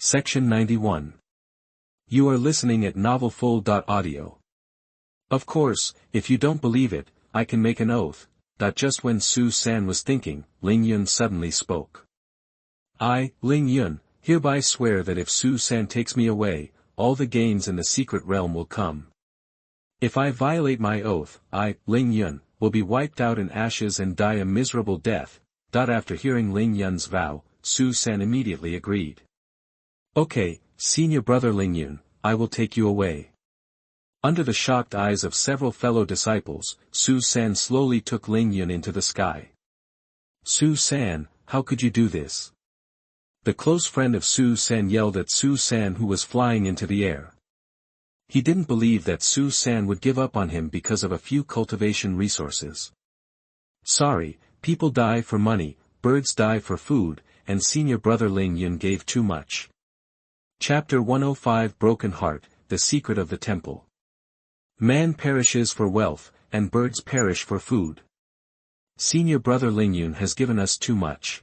Section 91. You are listening at novelfull.audio. Of course, if you don't believe it, I can make an oath, that just when Su San was thinking, Ling Yun suddenly spoke. I, Ling Yun, hereby swear that if Su San takes me away, all the gains in the secret realm will come. If I violate my oath, I, Ling Yun, will be wiped out in ashes and die a miserable death. After hearing Ling Yun's vow, Su San immediately agreed. Okay, senior brother Ling Yun, I will take you away. Under the shocked eyes of several fellow disciples, Su San slowly took Ling Yun into the sky. Su San, how could you do this? The close friend of Su San yelled at Su San, who was flying into the air. He didn't believe that Su San would give up on him because of a few cultivation resources. Sorry, people die for money, birds die for food, and senior brother Ling Yun gave too much. Chapter 105 Broken Heart, The Secret of the Temple. Man perishes for wealth, and birds perish for food. Senior brother Ling Yun has given us too much.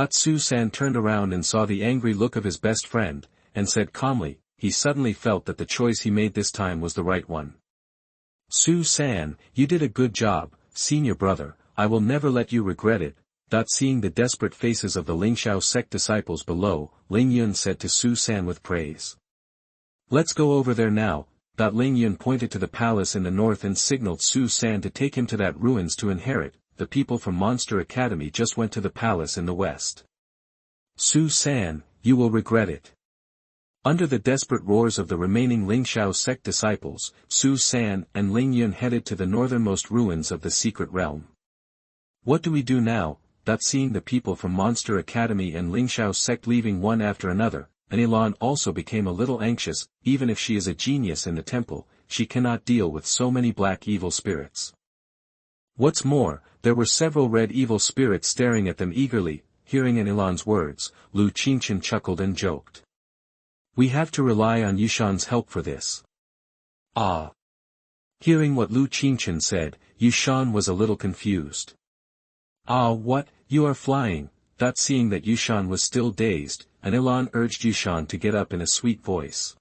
Su San turned around and saw the angry look of his best friend, and said calmly, he suddenly felt that the choice he made this time was the right one. Su San, you did a good job, senior brother, I will never let you regret it. Seeing the desperate faces of the Lingxiao sect disciples below, Ling Yun said to Su San with praise. Let's go over there now. Ling Yun pointed to the palace in the north and signaled Su San to take him to that ruins to inherit. The people from Monster Academy just went to the palace in the west. Su San, you will regret it. Under the desperate roars of the remaining Lingxiao sect disciples, Su San and Ling Yun headed to the northernmost ruins of the secret realm. What do we do now? Seeing the people from Monster Academy and Lingxiao sect leaving one after another, Anilan also became a little anxious. Even if she is a genius in the temple, she cannot deal with so many black evil spirits. What's more, there were several red evil spirits staring at them eagerly. Hearing Anilan's words, Qingchen chuckled and joked. We have to rely on Yushan's help for this. Ah. Hearing what Qingchen said, Yushan was a little confused. Ah, what, you are flying? Seeing that Yushan was still dazed, Anilan urged Yushan to get up in a sweet voice.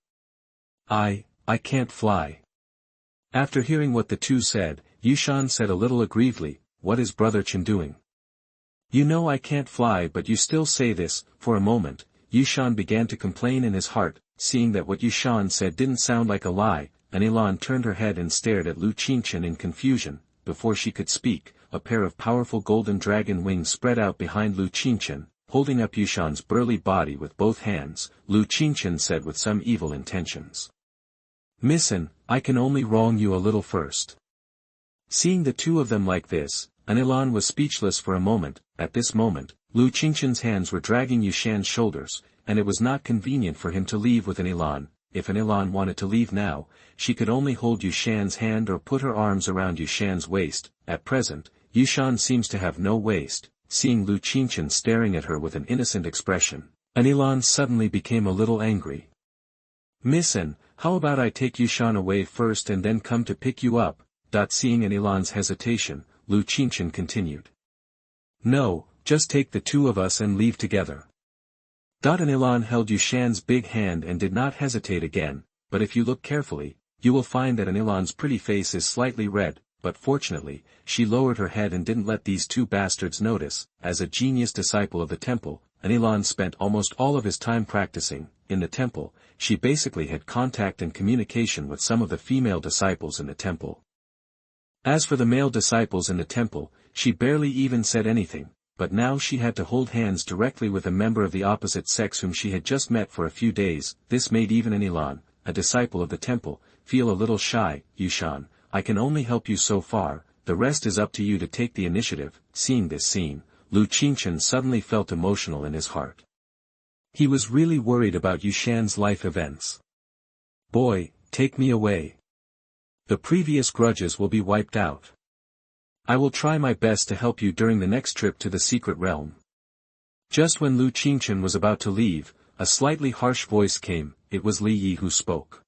I can't fly. After hearing what the two said, Yushan said a little aggrievedly, what is brother Chen doing? You know I can't fly, but you still say this. For a moment, Yushan began to complain in his heart. Seeing that what Yushan said didn't sound like a lie, Anilan turned her head and stared at Qingchen in confusion. Before she could speak, a pair of powerful golden dragon wings spread out behind Qingchen, holding up Yushan's burly body with both hands. Qingchen said with some evil intentions. Missin, I can only wrong you a little first. Seeing the two of them like this, Anilan was speechless for a moment. At this moment, Qingchen's hands were dragging Yushan's shoulders, and it was not convenient for him to leave with Anilan. If Anilan wanted to leave now, she could only hold Yushan's hand or put her arms around Yushan's waist. At present, Yushan seems to have no waist. Seeing Qingchen staring at her with an innocent expression, Anilan suddenly became a little angry. Missin, how about I take Yushan away first and then come to pick you up? Seeing Anilan's hesitation, Qingchen continued. No, just take the two of us and leave together. Anilan held Yushan's big hand and did not hesitate again, but if you look carefully, you will find that Anilan's pretty face is slightly red, but fortunately, she lowered her head and didn't let these two bastards notice. As a genius disciple of the temple, Anilan spent almost all of his time practicing. In the temple, she basically had contact and communication with some of the female disciples in the temple. As for the male disciples in the temple, she barely even said anything. But now she had to hold hands directly with a member of the opposite sex whom she had just met for a few days. This made even Anilan, a disciple of the temple, feel a little shy. Yushan, I can only help you so far, the rest is up to you to take the initiative. Seeing this scene, Qingchen suddenly felt emotional in his heart. He was really worried about Yushan's life events. Boy, take me away. The previous grudges will be wiped out. I will try my best to help you during the next trip to the secret realm. Just when Qingchen was about to leave, a slightly harsh voice came. It was Li Yi who spoke.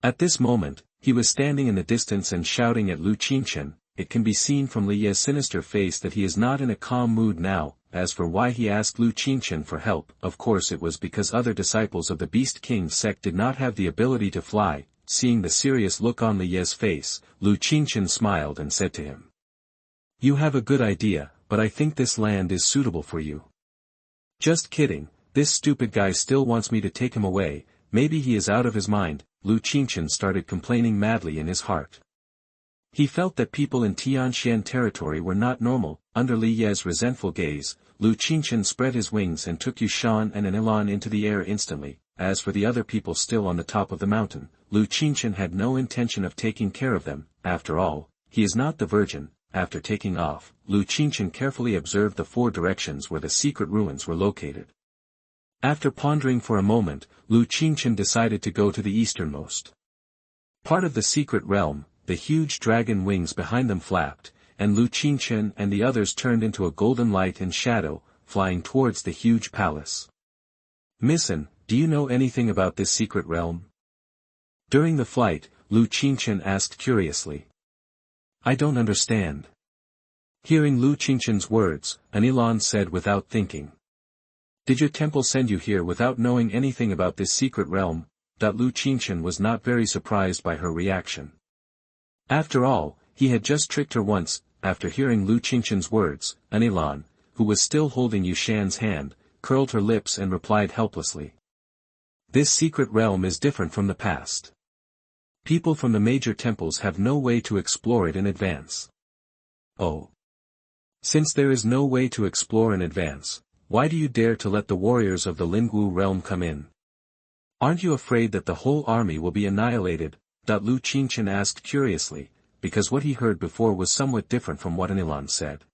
At this moment, he was standing in the distance and shouting at Qingchen. It can be seen from Li Yi's sinister face that he is not in a calm mood now. As for why he asked Lu Qingchen for help, of course it was because other disciples of the Beast King sect did not have the ability to fly. Seeing the serious look on Li Ye's face, Lu Qingchen smiled and said to him, "You have a good idea, but I think this land is suitable for you." "Just kidding, this stupid guy still wants me to take him away, maybe he is out of his mind," Lu Qingchen started complaining madly in his heart. He felt that people in Tianxian territory were not normal. Under Li Ye's resentful gaze, Lu Qingchen spread his wings and took Yushan and an elan into the air instantly. As for the other people still on the top of the mountain, Lu Qingchen had no intention of taking care of them. After all, he is not the virgin. After taking off, Lu Qingchen carefully observed the 4 directions where the secret ruins were located. After pondering for a moment, Lu Qingchen decided to go to the easternmost part of the secret realm. The huge dragon wings behind them flapped, and Lu Qingchen and the others turned into a golden light and shadow, flying towards the huge palace. "Missen, do you know anything about this secret realm?" During the flight, Lu Qingchen asked curiously. "I don't understand." Hearing Lu Qingchen's words, an elan said without thinking. "Did your temple send you here without knowing anything about this secret realm?" Lu Qingchen was not very surprised by her reaction. After all, he had just tricked her once. After hearing Lu Qingchen's words, an elan, who was still holding Yushan's hand, curled her lips and replied helplessly. "This secret realm is different from the past. People from the major temples have no way to explore it in advance." "Oh. Since there is no way to explore in advance, why do you dare to let the warriors of the Lingwu realm come in? Aren't you afraid that the whole army will be annihilated?" Lu Qingchen asked curiously, because what he heard before was somewhat different from what an elan said.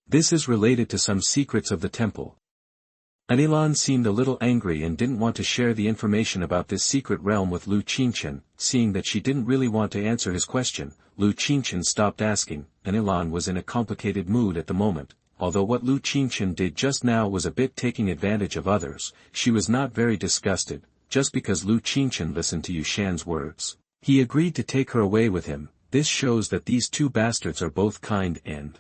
"This is related to some secrets of the temple." An elan seemed a little angry and didn't want to share the information about this secret realm with Lu Qingchen. Seeing that she didn't really want to answer his question, Lu Qingchen stopped asking. An elan was in a complicated mood at the moment. Although what Lu Qingchen did just now was a bit taking advantage of others, she was not very disgusted. Just because Lu Qingchen listened to Yushan's words, he agreed to take her away with him. This shows that these 2 bastards are both kind and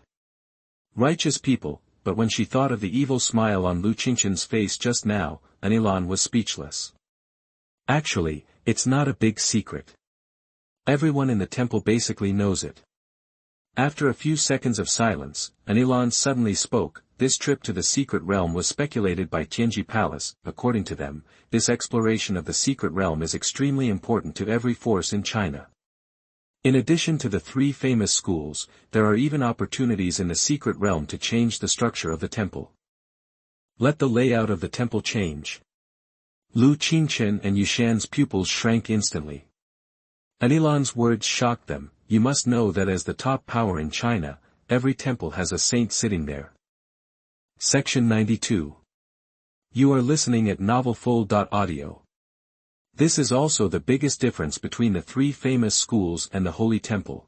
righteous people. But when she thought of the evil smile on Lu Qingchen's face just now, an elan was speechless. "Actually, it's not a big secret. Everyone in the temple basically knows it." After a few seconds of silence, an elan suddenly spoke. This trip to the secret realm was speculated by Tianji Palace. According to them, this exploration of the secret realm is extremely important to every force in China. In addition to the 3 famous schools, there are even opportunities in the secret realm to change the structure of the temple. Let the layout of the temple change. Lu Qingchen and Yushan's pupils shrank instantly. An elan's words shocked them. "You must know that as the top power in China, every temple has a saint sitting there." Section 92. You are listening at novelfull.audio. This is also the biggest difference between the 3 famous schools and the Holy Temple.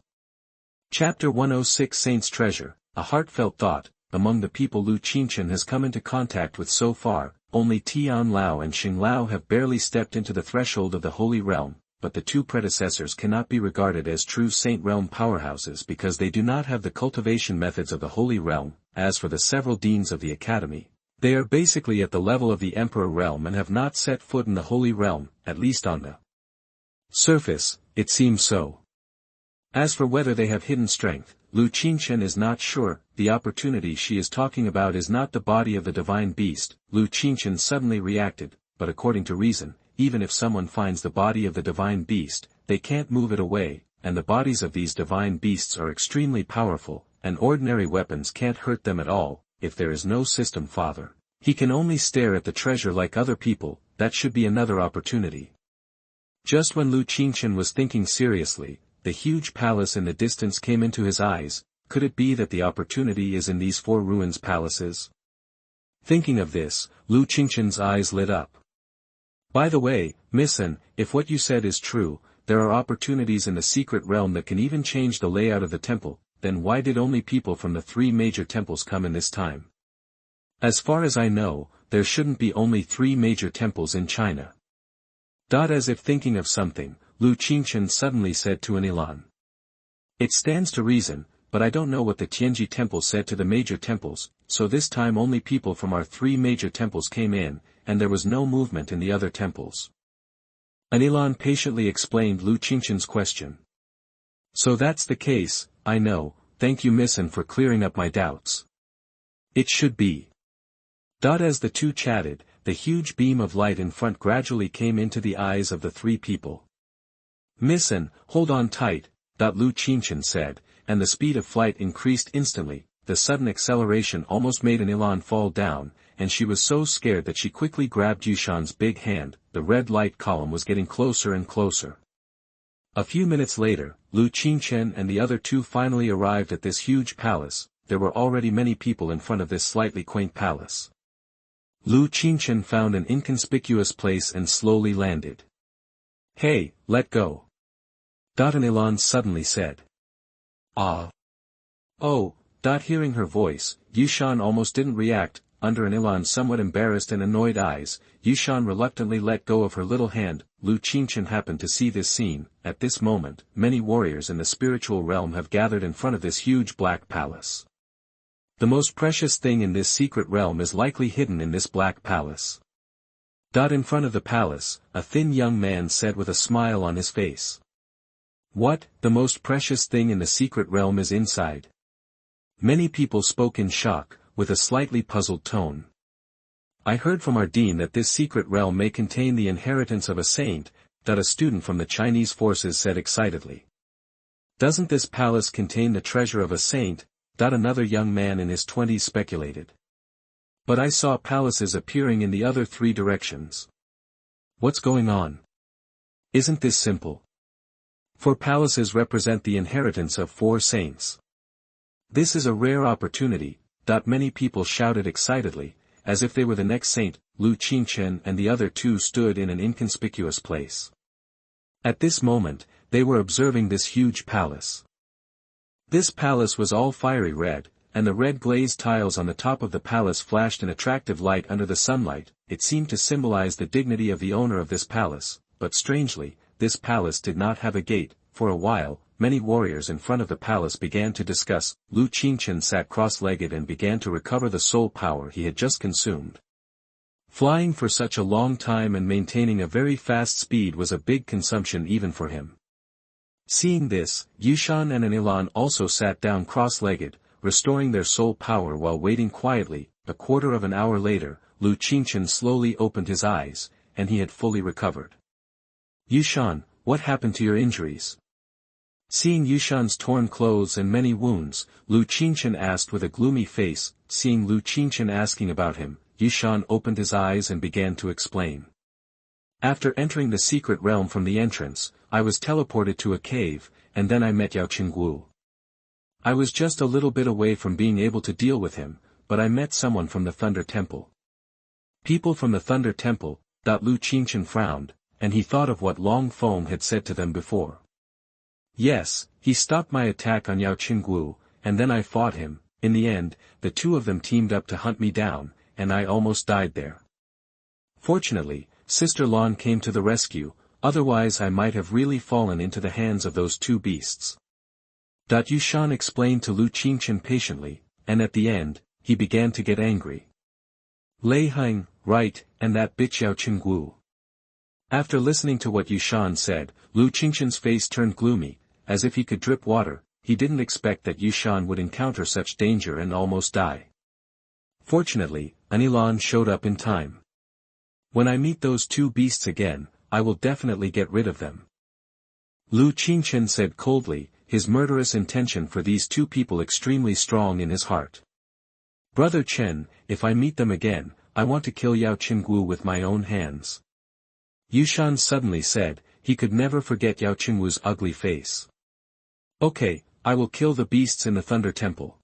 Chapter 106 Saint's Treasure. A heartfelt thought. Among the people Lu Qingchen has come into contact with so far, only Tian Lao and Xing Lao have barely stepped into the threshold of the Holy Realm, but the 2 predecessors cannot be regarded as true Saint Realm powerhouses because they do not have the cultivation methods of the Holy Realm. As for the several deans of the Academy, they are basically at the level of the Emperor Realm and have not set foot in the Holy Realm, at least on the surface, it seems so. As for whether they have hidden strength, Lu Qingchen is not sure. The opportunity she is talking about is not the body of the divine beast. Lu Qingchen suddenly reacted, but according to reason, even if someone finds the body of the divine beast, they can't move it away, and the bodies of these divine beasts are extremely powerful, and ordinary weapons can't hurt them at all. If there is no system father, he can only stare at the treasure like other people. That should be another opportunity. Just when Lu Qingchen was thinking seriously, the huge palace in the distance came into his eyes. Could it be that the opportunity is in these 4 ruins palaces? Thinking of this, Lu Qingchen's eyes lit up. "By the way, Missen, if what you said is true, there are opportunities in the secret realm that can even change the layout of the temple. Then why did only people from the 3 major temples come in this time? As far as I know, there shouldn't be only 3 major temples in China." As if thinking of something, Lu Qingchen suddenly said to an elan. "It stands to reason, but I don't know what the Tianji temple said to the major temples, so this time only people from our 3 major temples came in, and there was no movement in the other temples. Anilan patiently explained Lu Qingchen's question. So that's the case, I know, thank you Missen for clearing up my doubts. It should be. As the two chatted, the huge beam of light in front gradually came into the eyes of the 3 people. Missen, hold on tight, Lu Qingchen said, and the speed of flight increased instantly. The sudden acceleration almost made Anilan fall down, and she was so scared that she quickly grabbed Yushan's big hand. The red light column was getting closer and closer. A few minutes later, Lu Qingchen and the other 2 finally arrived at this huge palace. There were already many people in front of this slightly quaint palace. Lu Qingchen found an inconspicuous place and slowly landed. Hey, let go. Anilan suddenly said. Ah. Oh. Hearing her voice, Yushan almost didn't react. Under Anilan's somewhat embarrassed and annoyed eyes, Yushan reluctantly let go of her little hand. Lu Qingchen happened to see this scene. At this moment, many warriors in the spiritual realm have gathered in front of this huge black palace. The most precious thing in this secret realm is likely hidden in this black palace. In front of the palace, a thin young man said with a smile on his face. What, the most precious thing in the secret realm is inside? Many people spoke in shock, with a slightly puzzled tone. I heard from our dean that this secret realm may contain the inheritance of a saint, a student from the Chinese forces said excitedly. Doesn't this palace contain the treasure of a saint? Another young man in his 20s speculated. But I saw palaces appearing in the other 3 directions. What's going on? Isn't this simple? 4 palaces represent the inheritance of 4 saints. This is a rare opportunity. Many people shouted excitedly, as if they were the next saint. Lu Qingchen and the other 2 stood in an inconspicuous place. At this moment, they were observing this huge palace. This palace was all fiery red, and the red glazed tiles on the top of the palace flashed an attractive light under the sunlight. It seemed to symbolize the dignity of the owner of this palace, but strangely, this palace did not have a gate. For a while, many warriors in front of the palace began to discuss. Lu Qingchen sat cross-legged and began to recover the soul power he had just consumed. Flying for such a long time and maintaining a very fast speed was a big consumption even for him. Seeing this, Yushan and Anilan also sat down cross-legged, restoring their soul power while waiting quietly. A quarter of an hour later, Lu Qingchen slowly opened his eyes, and he had fully recovered. Yushan, what happened to your injuries? Seeing Yushan's torn clothes and many wounds, Lu Qingchen asked with a gloomy face. Seeing Lu Qingchen asking about him, Yushan opened his eyes and began to explain. After entering the secret realm from the entrance, I was teleported to a cave, and then I met Yao Qingguo. I was just a little bit away from being able to deal with him, but I met someone from the Thunder Temple. People from the Thunder Temple. Lu Qingchen frowned, and he thought of what Long Feng had said to them before. Yes, he stopped my attack on Yao Qingguo, and then I fought him. In the end, the 2 of them teamed up to hunt me down, and I almost died there. Fortunately, Sister Lan came to the rescue, otherwise I might have really fallen into the hands of those 2 beasts. Yushan explained to Lu Qingchen patiently, and at the end, he began to get angry. Lei Heng, right, and that bitch Yao Qingguo. After listening to what Yushan said, Lu Qingchen's face turned gloomy, as if he could drip water. He didn't expect that Yushan would encounter such danger and almost die. Fortunately, Anilan showed up in time. When I meet those 2 beasts again, I will definitely get rid of them. Lu Qingchen said coldly, his murderous intention for these 2 people extremely strong in his heart. Brother Chen, if I meet them again, I want to kill Yao Qingguo with my own hands. Yushan suddenly said. He could never forget Yao Qingguo's ugly face. Okay, I will kill the beasts in the Thunder Temple.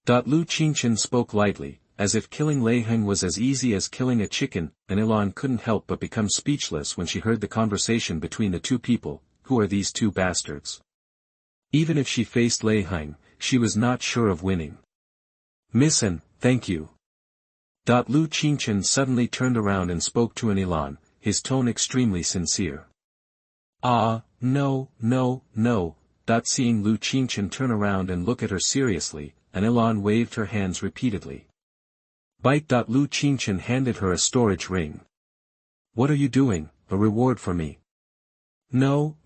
Lu Qingchen spoke lightly, as if killing Lei Heng was as easy as killing a chicken. Anilan couldn't help but become speechless when she heard the conversation between the 2 people. Who are these 2 bastards? Even if she faced Lei Heng, she was not sure of winning. Missen, thank you. Lu Qingchen suddenly turned around and spoke to Anilan, his tone extremely sincere. Ah, no. Seeing Lu Qingchen turn around and look at her seriously, Anilan waved her hands repeatedly. Bite. Lu Qingchen handed her a storage ring. What are you doing? A reward for me? No,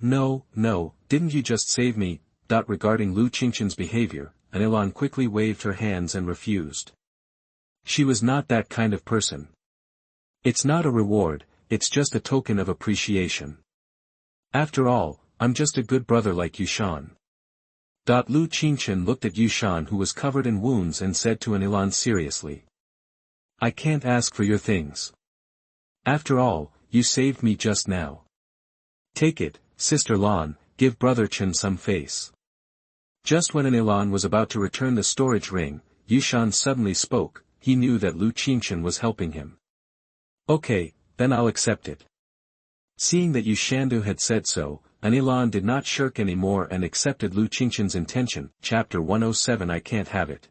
didn't you just save me? Regarding Lu Qingchen's behavior, Anilan quickly waved her hands and refused. She was not that kind of person. It's not a reward, it's just a token of appreciation. After all, I'm just a good brother like Yushan. Lu Qingchen looked at Yushan, who was covered in wounds, and said to Anilan seriously. I can't ask for your things. After all, you saved me just now. Take it, Sister Lan, give Brother Chen some face. Just when Anilan was about to return the storage ring, Yushan suddenly spoke. He knew that Lu Qingchen was helping him. Okay, then I'll accept it. Seeing that Yushandu had said so, Anilan did not shirk anymore and accepted Lu Qingchen's intention. Chapter 107. I can't have it.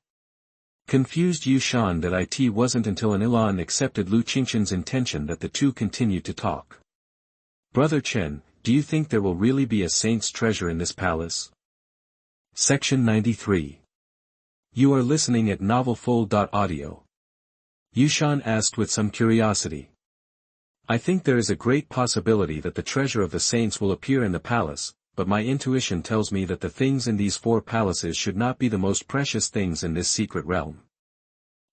Confused Yushan that it wasn't until Anilan accepted Lu Qingchen's intention that the two continued to talk. Brother Chen, do you think there will really be a saint's treasure in this palace? Section 93. You are listening at novelfull.audio. Yushan asked with some curiosity. I think there is a great possibility that the treasure of the saints will appear in the palace, but my intuition tells me that the things in these 4 palaces should not be the most precious things in this secret realm.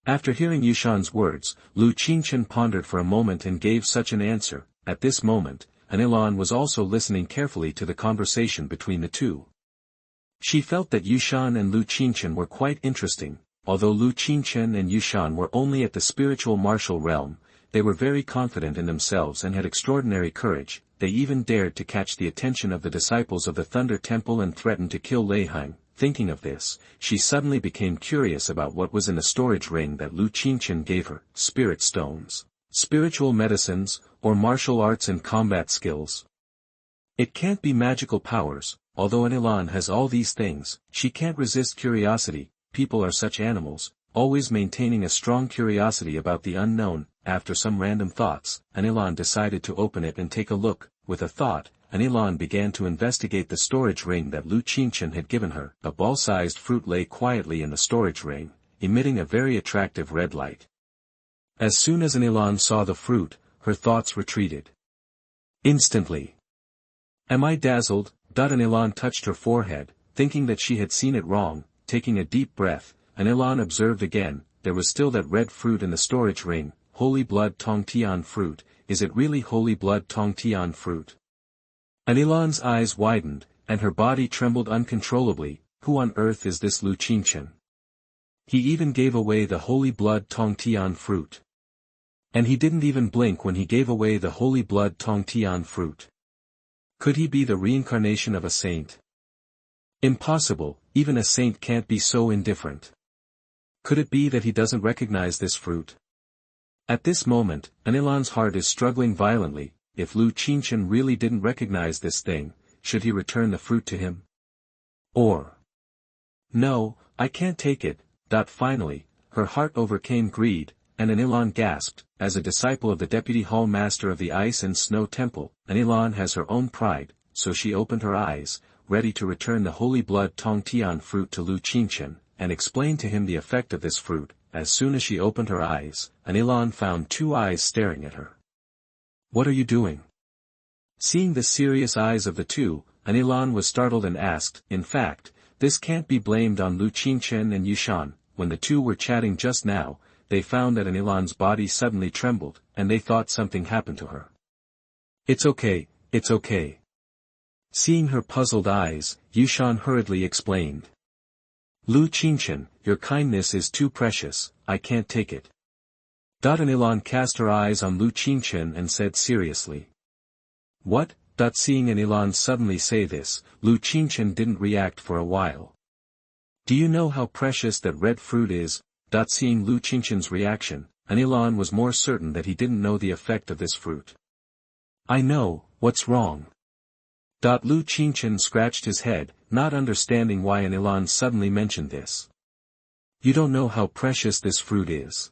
After hearing Yushan's words, Lu Qingchen pondered for a moment and gave such an answer. At this moment, Anilan was also listening carefully to the conversation between the two. She felt that Yushan and Lu Qingchen were quite interesting. Although Lu Qingchen and Yushan were only at the spiritual martial realm, they were very confident in themselves and had extraordinary courage. They even dared to catch the attention of the disciples of the Thunder Temple and threatened to kill Leiheim. Thinking of this, she suddenly became curious about what was in the storage ring that Lu Qingchen gave her: spirit stones, spiritual medicines, or martial arts and combat skills. It can't be magical powers. Although Anilan has all these things, she can't resist curiosity. People are such animals, always maintaining a strong curiosity about the unknown. After some random thoughts, Anilan decided to open it and take a look. With a thought, Anilan began to investigate the storage ring that Lu Qingchen had given her. A ball-sized fruit lay quietly in the storage ring, emitting a very attractive red light. As soon as Anilan saw the fruit, her thoughts retreated. Instantly. Am I dazzled? Anilan touched her forehead, thinking that she had seen it wrong. Taking a deep breath, Anilan observed again, there was still that red fruit in the storage ring. Holy blood Tongtian fruit. Is it really holy blood Tongtian fruit? Anilan's eyes widened, and her body trembled uncontrollably. Who on earth is this Lu Qingchen? He even gave away the holy blood Tongtian fruit. And he didn't even blink when he gave away the holy blood Tongtian fruit. Could he be the reincarnation of a saint? Impossible, even a saint can't be so indifferent. Could it be that he doesn't recognize this fruit? At this moment, Anilan's heart is struggling violently. If Lu Qingchen really didn't recognize this thing, should he return the fruit to him? Or, no, I can't take it. Finally, her heart overcame greed, and Anilan gasped. As a disciple of the Deputy Hall Master of the Ice and Snow Temple, Anilan has her own pride, so she opened her eyes, ready to return the holy blood Tongtian fruit to Lu Qingchen, and explain to him the effect of this fruit. As soon as she opened her eyes, Anilan found 2 eyes staring at her. What are you doing? Seeing the serious eyes of the two, Anilan was startled and asked. In fact, this can't be blamed on Lu Qingchen and Yushan. When the two were chatting just now, they found that Anilan's body suddenly trembled, and they thought something happened to her. It's okay, it's okay. Seeing her puzzled eyes, Yushan hurriedly explained. Lu Qingchen, your kindness is too precious, I can't take it. Anilan cast her eyes on Lu Qingchen and said seriously. What? Seeing Anilan suddenly say this, Lu Qingchen didn't react for a while. Do you know how precious that red fruit is? Seeing Lu Qingchen's reaction, Anilan was more certain that he didn't know the effect of this fruit. I know, what's wrong? Lu Qingchen scratched his head, not understanding why Anilan suddenly mentioned this. You don't know how precious this fruit is.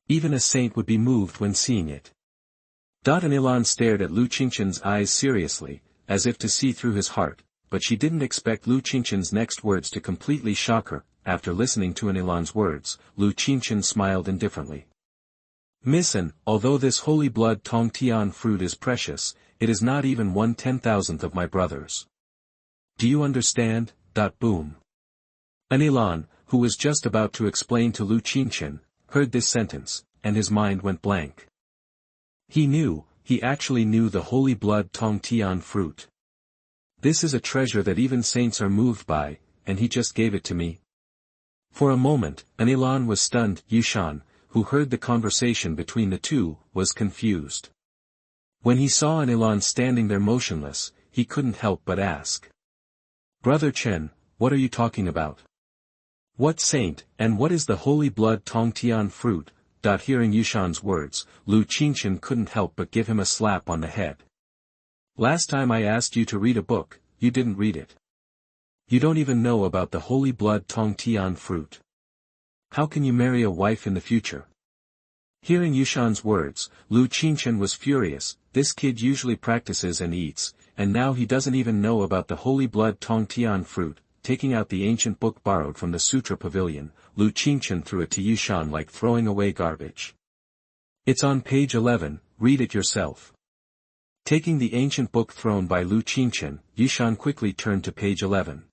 Even a saint would be moved when seeing it. Anilan stared at Lu Qingchen's eyes seriously, as if to see through his heart, but she didn't expect Lu Qingchen's next words to completely shock her. After listening to Anilan's words, Lu Qingchen smiled indifferently. Miss An, although this holy blood Tong Tian fruit is precious, it is not even 1/10,000th of my brother's. Do you understand? Boom. Anilan, who was just about to explain to Lu Qingchen, heard this sentence, and his mind went blank. He actually knew the holy blood Tong Tian fruit. This is a treasure that even saints are moved by, and he just gave it to me. For a moment, Anilan was stunned. Yushan, who heard the conversation between the two, was confused. When he saw Anilan standing there motionless, he couldn't help but ask. Brother Chen, what are you talking about? What saint, and what is the holy blood Tong Tian fruit? Hearing Yushan's words, Lu Qingchen couldn't help but give him a slap on the head. Last time I asked you to read a book, you didn't read it. You don't even know about the holy blood Tong Tian fruit. How can you marry a wife in the future? Hearing Yushan's words, Lu Qingchen was furious. This kid usually practices and eats, and now he doesn't even know about the holy blood Tong Tian fruit. Taking out the ancient book borrowed from the Sutra Pavilion, Lu Qingchen threw it to Yushan like throwing away garbage. It's on page 11, read it yourself. Taking the ancient book thrown by Lu Qingchen, Yushan quickly turned to page 11.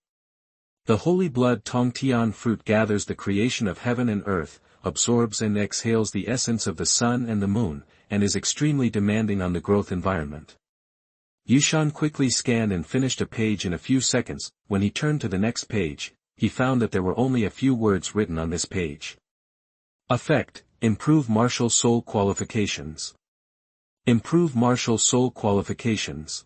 The holy blood Tong Tian fruit gathers the creation of heaven and earth, absorbs and exhales the essence of the sun and the moon, and is extremely demanding on the growth environment. Yushan quickly scanned and finished a page in a few seconds. When he turned to the next page, he found that there were only a few words written on this page. Effect: improve martial soul qualifications. Improve martial soul qualifications.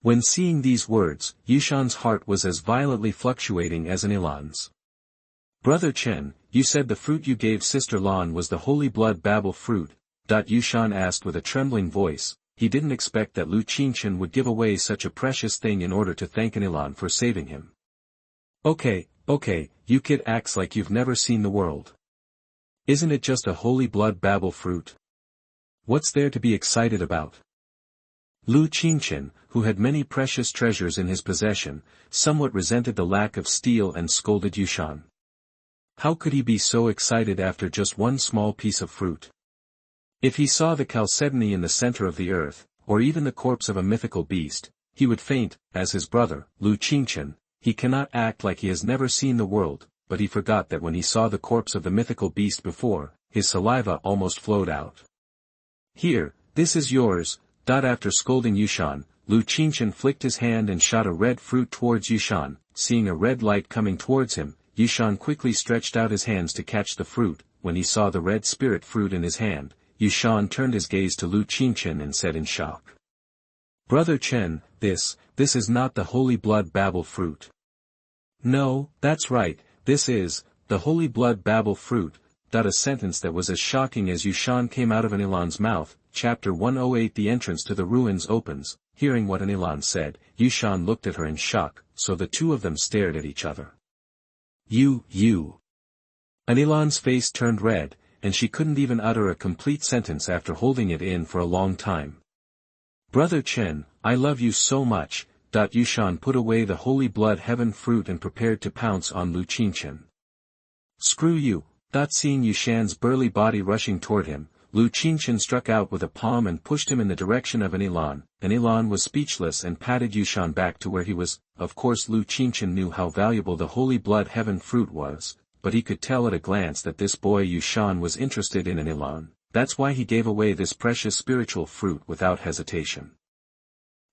When seeing these words, Yushan's heart was as violently fluctuating as Anilan's. Brother Chen, you said the fruit you gave Sister Lan was the holy blood Babel fruit? Yushan asked with a trembling voice. He didn't expect that Lu Qingchen would give away such a precious thing in order to thank Anilan for saving him. Okay, you kid acts like you've never seen the world. Isn't it just a holy blood Babel fruit? What's there to be excited about? Lu Qingchen, who had many precious treasures in his possession, somewhat resented the lack of steel and scolded Yushan. How could he be so excited after just one small piece of fruit? If he saw the chalcedony in the center of the earth, or even the corpse of a mythical beast, he would faint. As his brother, Lu Qingchen, he cannot act like he has never seen the world, but he forgot that when he saw the corpse of the mythical beast before, his saliva almost flowed out. Here, this is yours. After scolding Yushan, Lu Qingchen flicked his hand and shot a red fruit towards Yushan. Seeing a red light coming towards him, Yushan quickly stretched out his hands to catch the fruit. When he saw the red spirit fruit in his hand, Yushan turned his gaze to Lu Qingchen and said in shock. Brother Chen, this is not the holy blood Babel fruit. No, that's right, this is, the holy blood Babel fruit. A sentence that was as shocking as Yushan came out of Anilan's mouth. Chapter 108. The entrance to the ruins opens. Hearing what Anilan said, Yushan looked at her in shock, so the two of them stared at each other. You. Anilan's face turned red, and she couldn't even utter a complete sentence after holding it in for a long time. Brother Chen, I love you so much. Yushan put away the holy blood heaven fruit and prepared to pounce on Lu Qingchen. Screw you. Seeing Yushan's burly body rushing toward him, Lu Qingchen struck out with a palm and pushed him in the direction of Anilan. Anilan was speechless and patted Yushan back to where he was. Of course Lu Qingchen knew how valuable the holy blood heaven fruit was, but he could tell at a glance that this boy Yushan was interested in Anilan. That's why he gave away this precious spiritual fruit without hesitation.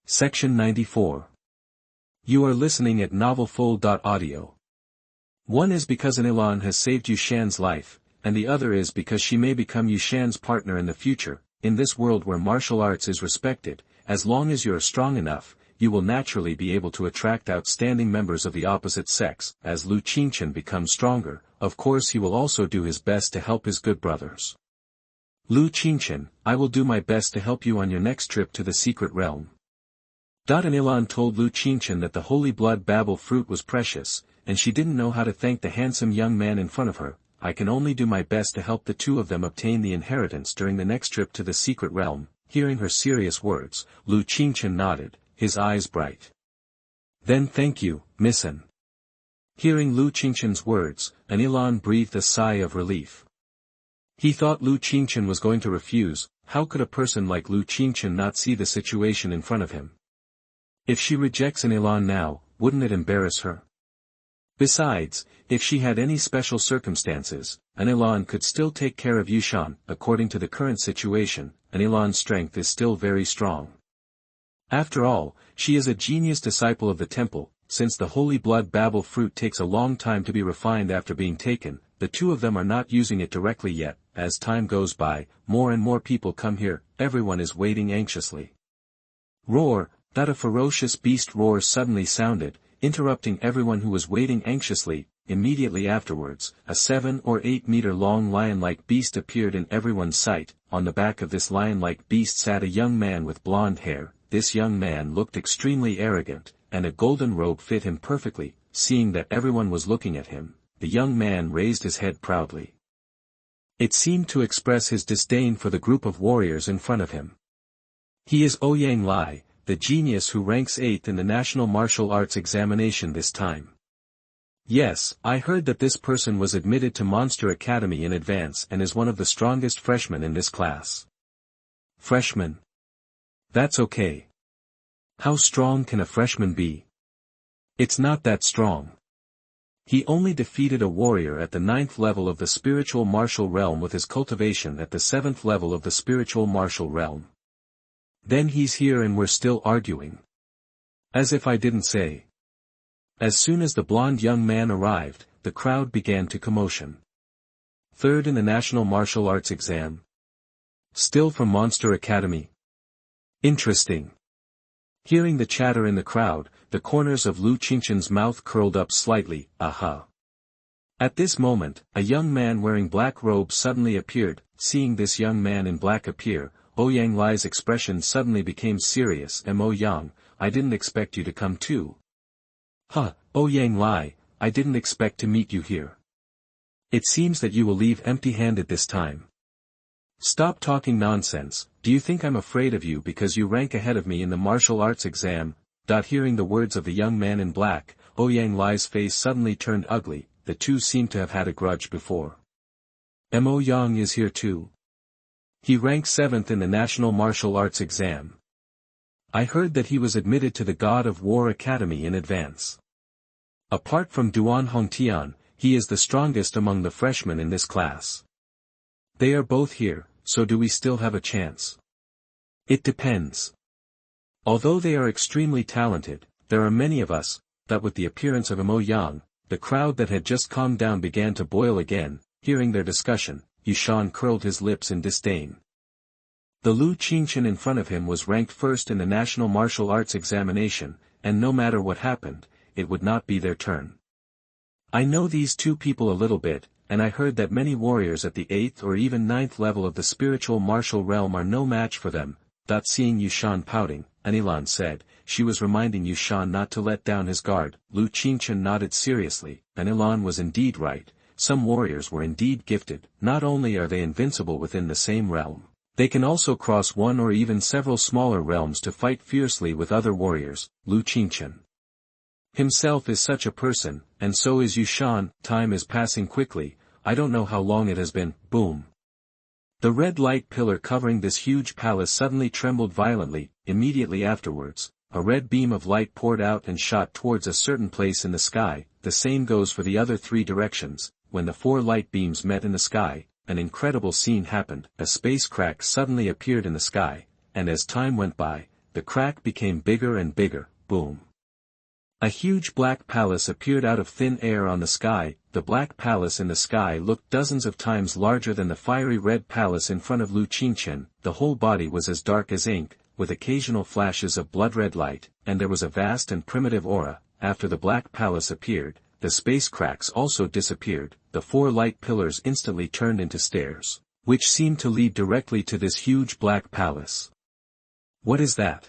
Section 94. You are listening at novelfull.audio. One is because Anilan has saved Yushan's life, and the other is because she may become Yushan's partner in the future. In this world where martial arts is respected, as long as you are strong enough, you will naturally be able to attract outstanding members of the opposite sex. As Lu Qingchen becomes stronger, of course he will also do his best to help his good brothers. Lu Qingchen, I will do my best to help you on your next trip to the secret realm. Anilan told Lu Qingchen that the holy blood Babel fruit was precious, and she didn't know how to thank the handsome young man in front of her. I can only do my best to help the two of them obtain the inheritance during the next trip to the secret realm. Hearing her serious words, Lu Qingchen nodded, his eyes bright. Then thank you, Missin. Hearing Lu Qingchen's words, Anilan breathed a sigh of relief. He thought Lu Qingchen was going to refuse. How could a person like Lu Qingchen not see the situation in front of him? If she rejects Anilan now, wouldn't it embarrass her? Besides, if she had any special circumstances, Anilan could still take care of Yushan. According to the current situation, Anilan's strength is still very strong. After all, she is a genius disciple of the temple. Since the holy blood babel fruit takes a long time to be refined after being taken, the two of them are not using it directly yet. As time goes by, more and more people come here, everyone is waiting anxiously. Roar, that a ferocious beast roar suddenly sounded, interrupting everyone who was waiting anxiously. Immediately afterwards, a 7 or 8 meter long lion-like beast appeared in everyone's sight. On the back of this lion-like beast sat a young man with blonde hair. This young man looked extremely arrogant, and a golden robe fit him perfectly. Seeing that everyone was looking at him, the young man raised his head proudly. It seemed to express his disdain for the group of warriors in front of him. He is Ouyang Lai, the genius who ranks 8th in the National Martial Arts examination this time. Yes, I heard that this person was admitted to Monster Academy in advance and is one of the strongest freshmen in this class. Freshman? That's okay. How strong can a freshman be? It's not that strong. He only defeated a warrior at the 9th level of the spiritual martial realm with his cultivation at the 7th level of the spiritual martial realm. Then he's here and we're still arguing. As if I didn't say. As soon as the blonde young man arrived, the crowd began to commotion. 3rd in the National Martial Arts exam. Still from Monster Academy. Interesting. Hearing the chatter in the crowd, the corners of Lu Qingchen's mouth curled up slightly. Aha. At this moment, a young man wearing black robes suddenly appeared. Seeing this young man in black appear, Ouyang Lai's expression suddenly became serious. Mo Yang, I didn't expect you to come too. Huh, Ouyang Lai, I didn't expect to meet you here. It seems that you will leave empty-handed this time. Stop talking nonsense. Do you think I'm afraid of you because you rank ahead of me in the martial arts exam? Hearing the words of the young man in black, Ouyang Lai's face suddenly turned ugly. The two seemed to have had a grudge before. Mo Yang is here too. He ranked 7th in the National Martial Arts exam. I heard that he was admitted to the God of War Academy in advance. Apart from Duan Hongtian, he is the strongest among the freshmen in this class. They are both here, so do we still have a chance? It depends. Although they are extremely talented, there are many of us. That with the appearance of Mo Yang, the crowd that had just calmed down began to boil again. Hearing their discussion, Yushan curled his lips in disdain. The Lu Qingchen in front of him was ranked 1st in the National Martial Arts examination, and no matter what happened, it would not be their turn. I know these two people a little bit, and I heard that many warriors at the 8th or even 9th level of the spiritual martial realm are no match for them. Seeing Yushan pouting, Anilan said, she was reminding Yushan not to let down his guard. Lu Qingchen nodded seriously. Anilan was indeed right. Some warriors were indeed gifted. Not only are they invincible within the same realm, they can also cross one or even several smaller realms to fight fiercely with other warriors. Lu Qingchen himself is such a person, and so is Yushan. Time is passing quickly. I don't know how long it has been. Boom. The red light pillar covering this huge palace suddenly trembled violently. Immediately afterwards, a red beam of light poured out and shot towards a certain place in the sky. The same goes for the other 3 directions. When the 4 light beams met in the sky, an incredible scene happened. A space crack suddenly appeared in the sky, and as time went by, the crack became bigger and bigger. Boom. A huge black palace appeared out of thin air on the sky. The black palace in the sky looked dozens of times larger than the fiery red palace in front of Lu Qingchen. The whole body was as dark as ink, with occasional flashes of blood-red light, and there was a vast and primitive aura. After the black palace appeared, the space cracks also disappeared. The 4 light pillars instantly turned into stairs, which seemed to lead directly to this huge black palace. What is that?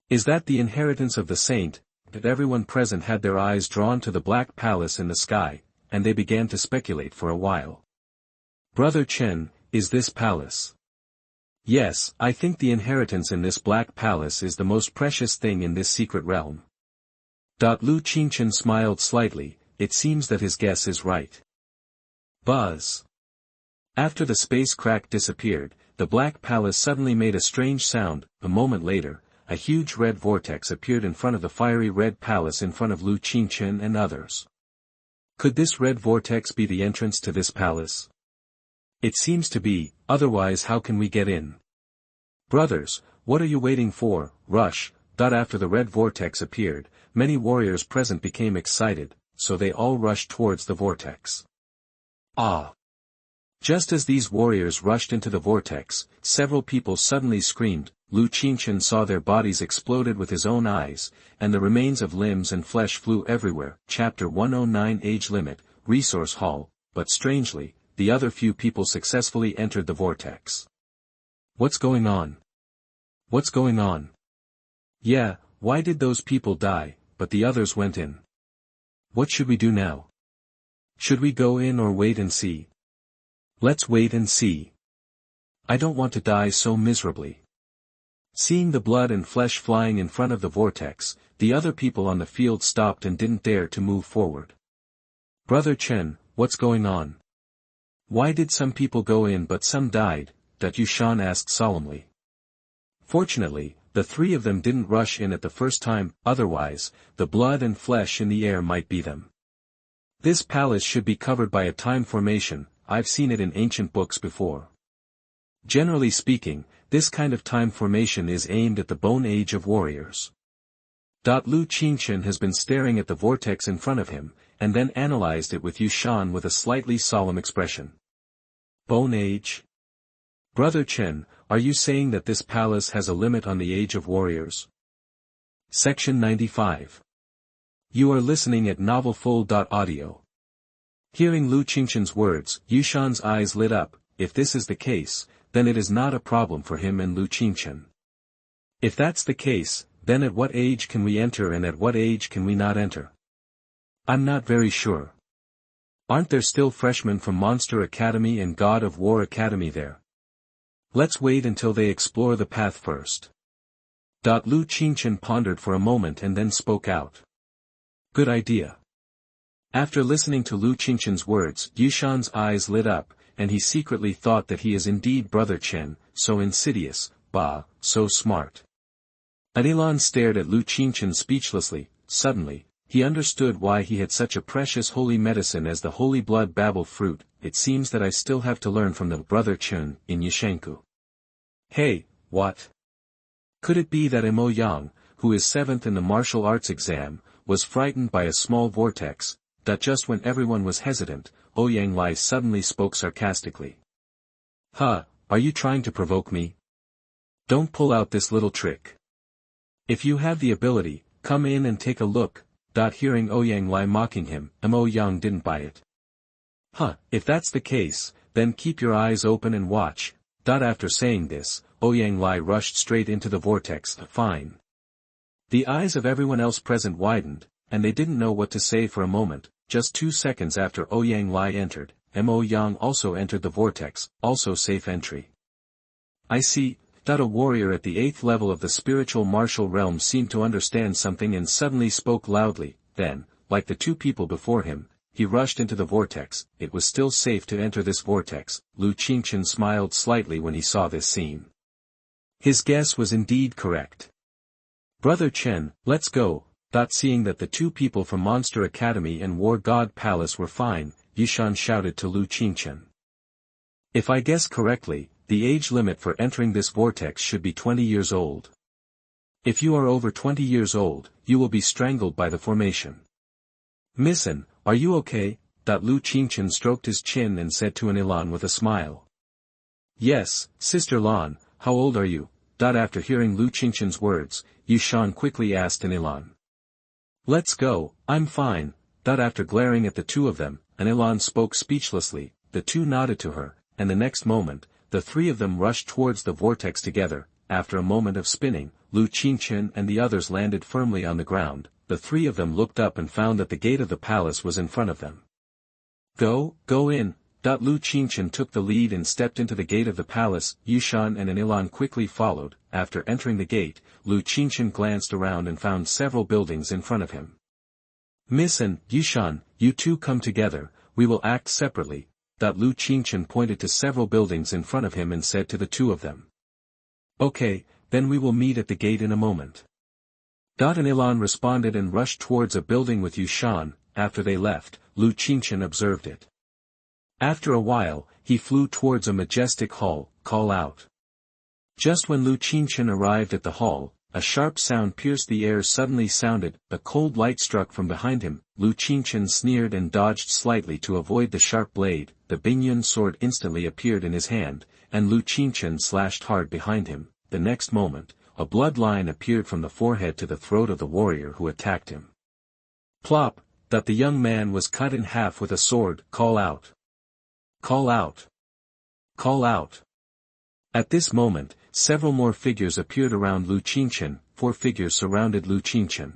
Is that the inheritance of the saint? That everyone present had their eyes drawn to the black palace in the sky, and they began to speculate for a while. Brother Chen, is this palace? Yes, I think the inheritance in this black palace is the most precious thing in this secret realm. Lu Qingchen smiled slightly. It seems that his guess is right. Buzz. After the space crack disappeared, the black palace suddenly made a strange sound. A moment later, a huge red vortex appeared in front of the fiery red palace in front of Lu Qingchen and others. Could this red vortex be the entrance to this palace? It seems to be, otherwise how can we get in? Brothers, what are you waiting for? Rush. After the red vortex appeared, many warriors present became excited, so they all rushed towards the vortex. Ah! Just as these warriors rushed into the vortex, several people suddenly screamed. Lu Qingchen saw their bodies exploded with his own eyes, and the remains of limbs and flesh flew everywhere. Chapter 109 Age Limit, Resource Hall, but strangely, the other few people successfully entered the vortex. What's going on? What's going on? Yeah, why did those people die, but the others went in? What should we do now? Should we go in or wait and see? Let's wait and see. I don't want to die so miserably. Seeing the blood and flesh flying in front of the vortex, the other people on the field stopped and didn't dare to move forward. Brother Chen, what's going on? Why did some people go in but some died? Yushan asked solemnly. Fortunately, the three of them didn't rush in at the first time, otherwise, the blood and flesh in the air might be them. This palace should be covered by a time formation. I've seen it in ancient books before. Generally speaking, this kind of time formation is aimed at the Bone Age of warriors. Lu Qingchen has been staring at the vortex in front of him, and then analyzed it with Yushan with a slightly solemn expression. Bone Age? Brother Chen, are you saying that this palace has a limit on the age of warriors? Section 95. You are listening at novelfull.audio. Hearing Lu Qingchen's words, Yushan's eyes lit up. If this is the case, then it is not a problem for him and Lu Qingchen. If that's the case, then at what age can we enter and at what age can we not enter? I'm not very sure. Aren't there still freshmen from Monster Academy and God of War Academy there? Let's wait until they explore the path first. Lu Qingchen pondered for a moment and then spoke out. Good idea. After listening to Lu Qingchen's words, Yushan's eyes lit up, and he secretly thought that he is indeed Brother Chen, so insidious, so smart. Anilan stared at Lu Qingchen speechlessly. Suddenly, he understood why he had such a precious holy medicine as the holy blood babel fruit. It seems that I still have to learn from the Brother Chen in Yushanku. Hey, what? Could it be that Mo Yang, who is 7th in the martial arts exam, was frightened by a small vortex? Just when everyone was hesitant, Ouyang Lai suddenly spoke sarcastically. Huh, are you trying to provoke me? Don't pull out this little trick. If you have the ability, come in and take a look. Hearing Ouyang Lai mocking him, Mo Yang didn't buy it. Huh, if that's the case, then keep your eyes open and watch. After saying this, Ouyang Lai rushed straight into the vortex. Fine. The eyes of everyone else present widened, and they didn't know what to say for a moment. Just 2 seconds after Ouyang Lai entered, Mo Yang also entered the vortex, also safe entry. I see. A warrior at the 8th level of the spiritual martial realm seemed to understand something and suddenly spoke loudly. Then, like the two people before him, he rushed into the vortex. It was still safe to enter this vortex. Lu Qingchen smiled slightly when he saw this scene. His guess was indeed correct. Brother Chen, let's go. Seeing that the two people from Monster Academy and War God Palace were fine, Yushan shouted to Lu Qingchen. If I guess correctly, the age limit for entering this vortex should be 20 years old. If you are over 20 years old, you will be strangled by the formation. Missin, are you okay? Lu Qingchen stroked his chin and said to Anilan with a smile. Yes, Sister Lan, how old are you? After hearing Lu Qingchen's words, Yushan quickly asked Anilan. Let's go, I'm fine. After glaring at the two of them, Anilan spoke speechlessly. The two nodded to her, and the next moment, the three of them rushed towards the vortex together. After a moment of spinning, Lu Qingchen and the others landed firmly on the ground. The three of them looked up and found that the gate of the palace was in front of them. Go in. Lu Qingchen took the lead and stepped into the gate of the palace. Yushan and Anilan quickly followed. After entering the gate, Lu Qingchen glanced around and found several buildings in front of him. Miss and Yushan, you two come together, we will act separately. Lu Qingchen pointed to several buildings in front of him and said to the two of them. Okay, then we will meet at the gate in a moment. An Ilan responded and rushed towards a building with Yushan. After they left, Lu Qingchen observed it. After a while, he flew towards a majestic hall, call out. Just when Lu Qingchen arrived at the hall, a sharp sound pierced the air suddenly sounded, a cold light struck from behind him, Lu Qingchen sneered and dodged slightly to avoid the sharp blade, the Bingyun sword instantly appeared in his hand, and Lu Qingchen slashed hard behind him. The next moment, a blood line appeared from the forehead to the throat of the warrior who attacked him. Plop, the young man was cut in half with a sword, call out. Call out. Call out. At this moment, several more figures appeared around Lu Qingchen, 4 figures surrounded Lu Qingchen.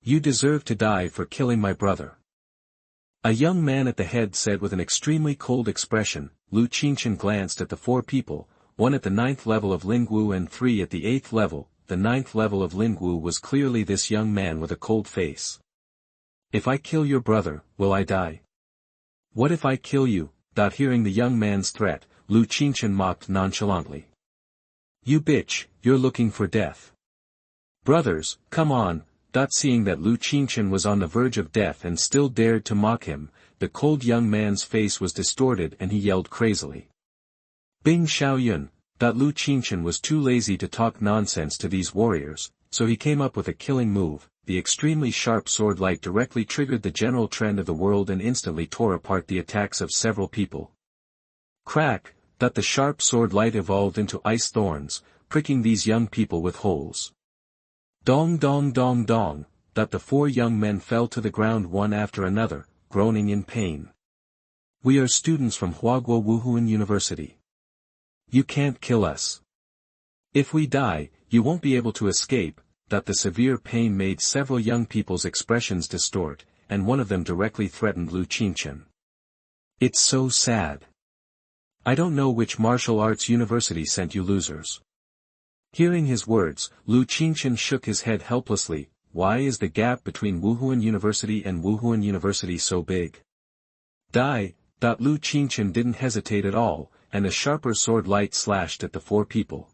You deserve to die for killing my brother. A young man at the head said with an extremely cold expression. Lu Qingchen glanced at the 4 people, 1 at the 9th level of Lingwu and 3 at the 8th level. The 9th level of Lingwu was clearly this young man with a cold face. If I kill your brother, will I die? What if I kill you? Hearing the young man's threat, Lu Qingchen mocked nonchalantly. You bitch, you're looking for death. Brothers, come on. Seeing that Lu Qingchen was on the verge of death and still dared to mock him, the cold young man's face was distorted and he yelled crazily. Bing Xiaoyun. Lu Qingchen was too lazy to talk nonsense to these warriors, so he came up with a killing move. The extremely sharp sword light directly triggered the general trend of the world and instantly tore apart the attacks of several people. Crack, the sharp sword light evolved into ice thorns, pricking these young people with holes. Dong dong dong dong, the 4 young men fell to the ground one after another, groaning in pain. We are students from Huaguo Wuhuan University. You can't kill us. If we die, you won't be able to escape. The severe pain made several young people's expressions distort, and one of them directly threatened Lu Qingchen. It's so sad. I don't know which martial arts university sent you losers. Hearing his words, Lu Qingchen shook his head helplessly. Why is the gap between Wuhuan University and Wuhuan University so big? Die. Lu Qingchen didn't hesitate at all, and a sharper sword light slashed at the 4 people.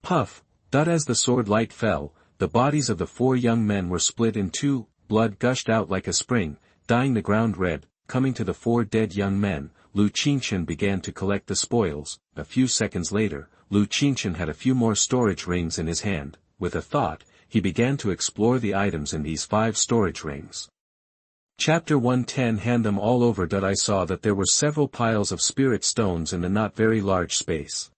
Puff. As the sword light fell, the bodies of the 4 young men were split in 2, blood gushed out like a spring, dyeing the ground red. Coming to the 4 dead young men, Lu Qingchen began to collect the spoils. A few seconds later, Lu Qingchen had a few more storage rings in his hand. With a thought, he began to explore the items in these 5 storage rings. Chapter 110 Hand them all over. I saw that there were several piles of spirit stones in the not very large space.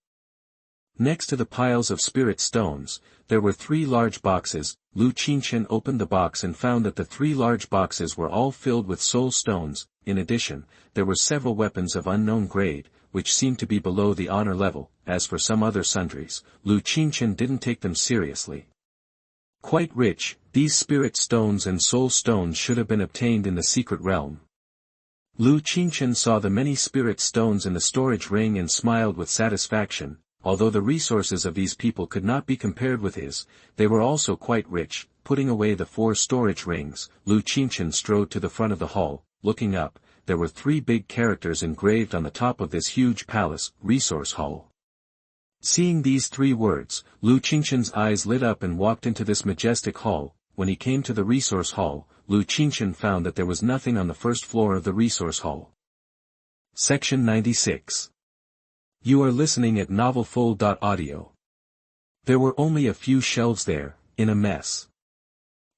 Next to the piles of spirit stones, there were 3 large boxes. Lu Qingchen opened the box and found that the 3 large boxes were all filled with soul stones. In addition, there were several weapons of unknown grade, which seemed to be below the honor level. As for some other sundries, Lu Qingchen didn't take them seriously. Quite rich, these spirit stones and soul stones should have been obtained in the secret realm. Lu Qingchen saw the many spirit stones in the storage ring and smiled with satisfaction. Although the resources of these people could not be compared with his, they were also quite rich. Putting away the 4 storage rings, Lu Qingchen strode to the front of the hall. Looking up, there were 3 big characters engraved on the top of this huge palace, Resource Hall. Seeing these 3 words, Lu Qingchen's eyes lit up and walked into this majestic hall. When he came to the Resource Hall, Lu Qingchen found that there was nothing on the first floor of the Resource Hall. Section 96. You are listening at novelfull.audio. There were only a few shelves there, in a mess.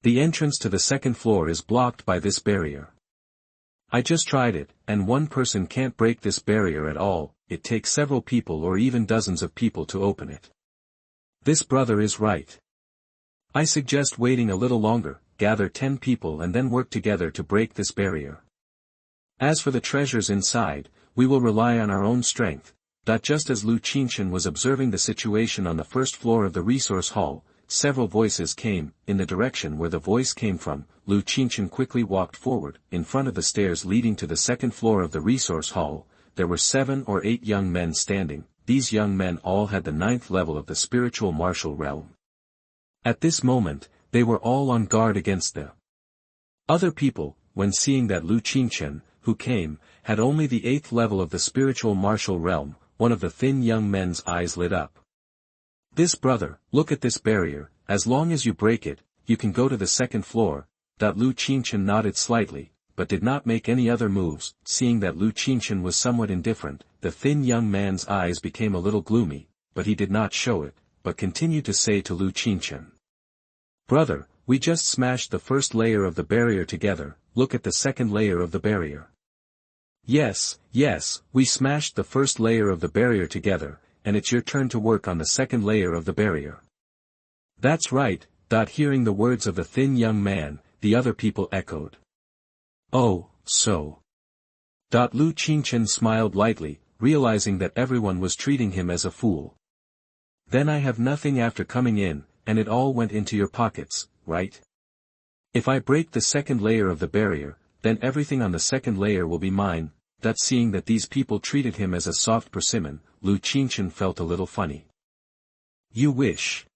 The entrance to the second floor is blocked by this barrier. I just tried it, and one person can't break this barrier at all. It takes several people or even dozens of people to open it. This brother is right. I suggest waiting a little longer, gather 10 people and then work together to break this barrier. As for the treasures inside, we will rely on our own strength. Just as Lu Qingchen was observing the situation on the first floor of the resource hall, several voices came. In the direction where the voice came from, Lu Qingchen quickly walked forward. In front of the stairs leading to the second floor of the resource hall, there were 7 or 8 young men standing. These young men all had the 9th level of the spiritual martial realm. At this moment, they were all on guard against the Other people, when seeing that Qingchen, who came, had only the 8th level of the spiritual martial realm, one of the thin young men's eyes lit up. This brother, look at this barrier, as long as you break it, you can go to the 2nd floor. Qingchen nodded slightly, but did not make any other moves. Seeing that Qingchen was somewhat indifferent, the thin young man's eyes became a little gloomy, but he did not show it, but continued to say to Qingchen. Brother, we just smashed the 1st layer of the barrier together, look at the 2nd layer of the barrier. Yes, we smashed the 1st layer of the barrier together, and it's your turn to work on the 2nd layer of the barrier. That's right. Hearing the words of the thin young man, the other people echoed. Oh, so. Qingchen smiled lightly, realizing that everyone was treating him as a fool. Then I have nothing after coming in, and it all went into your pockets, right? If I break the 2nd layer of the barrier, then everything on the 2nd layer will be mine. Seeing that these people treated him as a soft persimmon, Qingchen felt a little funny. You wish.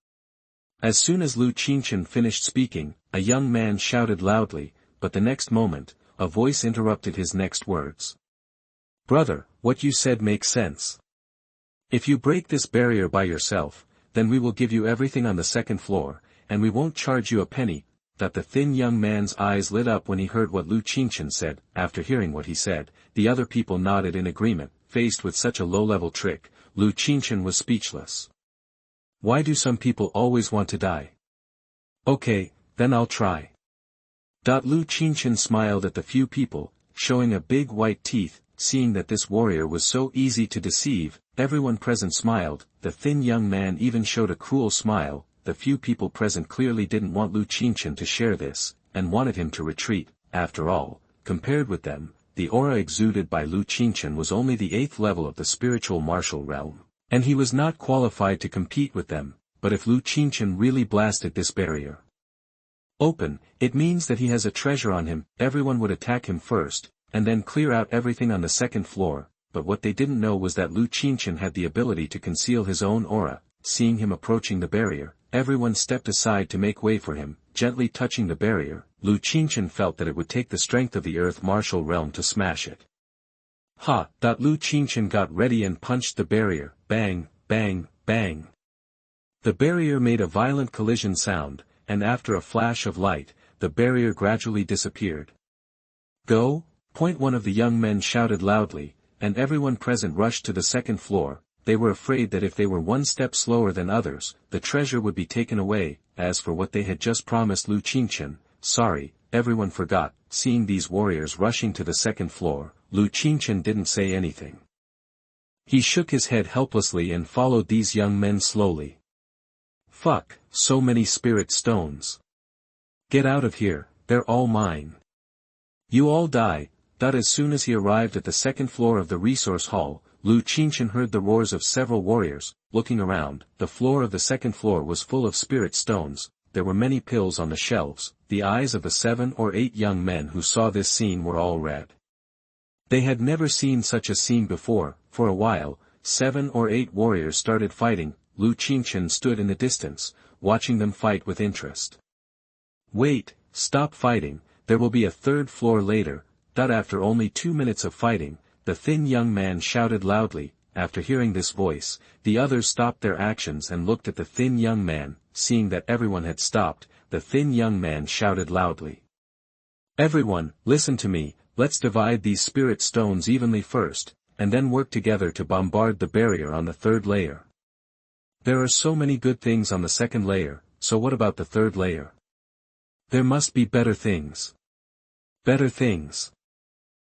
As soon as Qingchen finished speaking, a young man shouted loudly, but the next moment, a voice interrupted his next words. Brother, what you said makes sense. If you break this barrier by yourself, then we will give you everything on the 2nd floor, and we won't charge you a penny. The thin young man's eyes lit up when he heard what Qingchen said. After hearing what he said, the other people nodded in agreement. Faced with such a low-level trick, Qingchen was speechless. Why do some people always want to die? Okay, then I'll try. Qingchen smiled at the few people, showing a big white teeth. Seeing that this warrior was so easy to deceive, everyone present smiled. The thin young man even showed a cruel smile. The few people present clearly didn't want Qingchen to share this, and wanted him to retreat. After all, compared with them, the aura exuded by Qingchen was only the 8th level of the spiritual martial realm, and he was not qualified to compete with them. But if Qingchen really blasted this barrier open, it means that he has a treasure on him. Everyone would attack him first, and then clear out everything on the 2nd floor, but what they didn't know was that Qingchen had the ability to conceal his own aura. Seeing him approaching the barrier, everyone stepped aside to make way for him. Gently touching the barrier, Qingchen felt that it would take the strength of the earth martial realm to smash it. Ha! Qingchen got ready and punched the barrier. Bang, bang, bang. The barrier made a violent collision sound, and after a flash of light, the barrier gradually disappeared. Go! One of the young men shouted loudly, and everyone present rushed to the 2nd floor. They were afraid that if they were one step slower than others, the treasure would be taken away. As for what they had just promised Qingchen, sorry, everyone forgot. Seeing these warriors rushing to the 2nd floor, Qingchen didn't say anything. He shook his head helplessly and followed these young men slowly. Fuck, so many spirit stones. Get out of here, they're all mine. You all die. As soon as he arrived at the 2nd floor of the resource hall, Qingchen heard the roars of several warriors. Looking around, the floor of the 2nd floor was full of spirit stones. There were many pills on the shelves. The eyes of the 7 or 8 young men who saw this scene were all red. They had never seen such a scene before. For a while, 7 or 8 warriors started fighting. Qingchen stood in the distance, watching them fight with interest. Wait, stop fighting, there will be a 3rd floor later. After only 2 minutes of fighting, the thin young man shouted loudly. After hearing this voice, the others stopped their actions and looked at the thin young man. Seeing that everyone had stopped, the thin young man shouted loudly. Everyone, listen to me, let's divide these spirit stones evenly first, and then work together to bombard the barrier on the 3rd layer. There are so many good things on the 2nd layer, so what about the 3rd layer? There must be better things. Better things.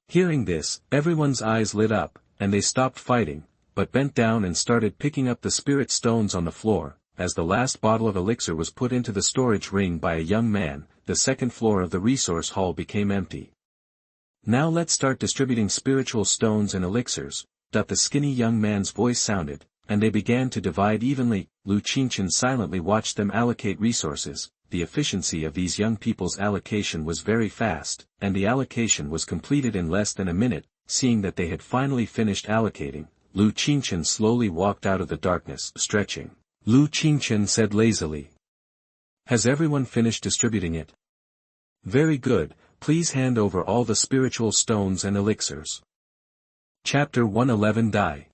Hearing this, everyone's eyes lit up, and they stopped fighting, but bent down and started picking up the spirit stones on the floor. As the last bottle of elixir was put into the storage ring by a young man, the 2nd floor of the resource hall became empty. Now let's start distributing spiritual stones and elixirs. The skinny young man's voice sounded, and they began to divide evenly. Qingchen silently watched them allocate resources. The efficiency of these young people's allocation was very fast, and the allocation was completed in less than a minute. Seeing that they had finally finished allocating, Qingchen slowly walked out of the darkness, stretching. Qingchen said lazily. Has everyone finished distributing it? Very good, Please hand over all the spiritual stones and elixirs. Chapter 111 Die.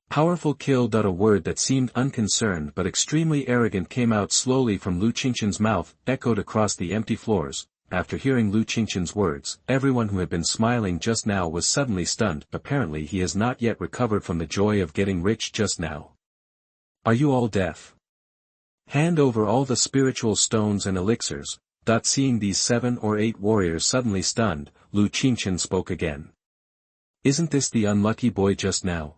Powerful kill. A word that seemed unconcerned but extremely arrogant came out slowly from Lu Qingchen's mouth, echoed across the empty floors. After hearing Lu Qingchen's words, everyone who had been smiling just now was suddenly stunned. Apparently he has not yet recovered from the joy of getting rich just now. Are you all deaf? Hand over all the spiritual stones and elixirs. Seeing these 7 or 8 warriors suddenly stunned, Lu Qingchen spoke again. Isn't this the unlucky boy just now?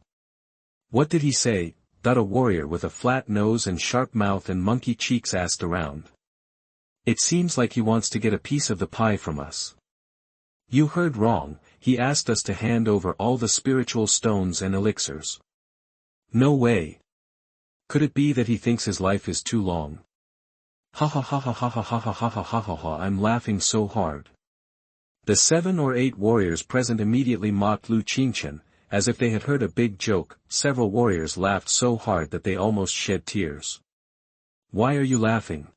What did he say? A warrior with a flat nose and sharp mouth and monkey cheeks asked around. It seems like he wants to get a piece of the pie from us. You heard wrong, he asked us to hand over all the spiritual stones and elixirs. No way. Could it be that he thinks his life is too long? Ha ha ha ha ha ha ha ha ha ha ha ha ha, I'm laughing so hard. The 7 or 8 warriors present immediately mocked Lu Qingchen, as if they had heard a big joke. Several warriors laughed so hard that they almost shed tears. Why are you laughing?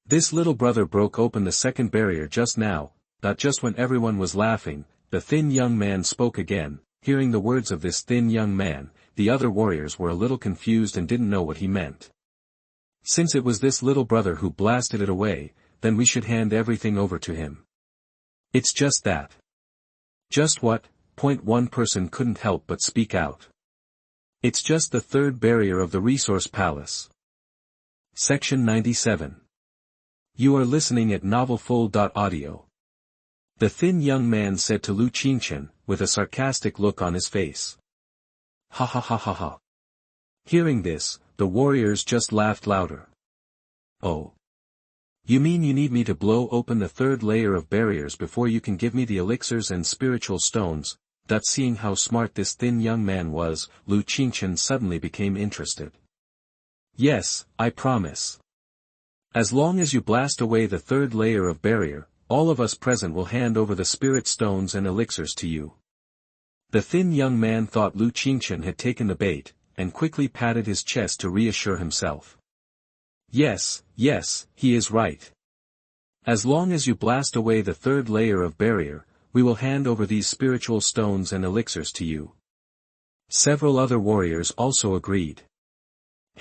This little brother broke open the second barrier just now. Just when everyone was laughing, the thin young man spoke again. Hearing the words of this thin young man, the other warriors were a little confused and didn't know what he meant. Since it was this little brother who blasted it away, then we should hand everything over to him. It's just that. Just what? One person couldn't help but speak out. It's just the third barrier of the resource palace. Section 97. You are listening at novelfull.audio. The thin young man said to Lu Qingchen, with a sarcastic look on his face. Ha ha ha ha ha. Hearing this, the warriors just laughed louder. Oh. You mean you need me to blow open the third layer of barriers before you can give me the elixirs and spiritual stones? Seeing how smart this thin young man was, Lu Qingchen suddenly became interested. Yes, I promise. As long as you blast away the third layer of barrier, all of us present will hand over the spirit stones and elixirs to you. The thin young man thought Lu Qingchen had taken the bait, and quickly patted his chest to reassure himself. Yes, he is right. As long as you blast away the third layer of barrier, we will hand over these spiritual stones and elixirs to you. Several other warriors also agreed.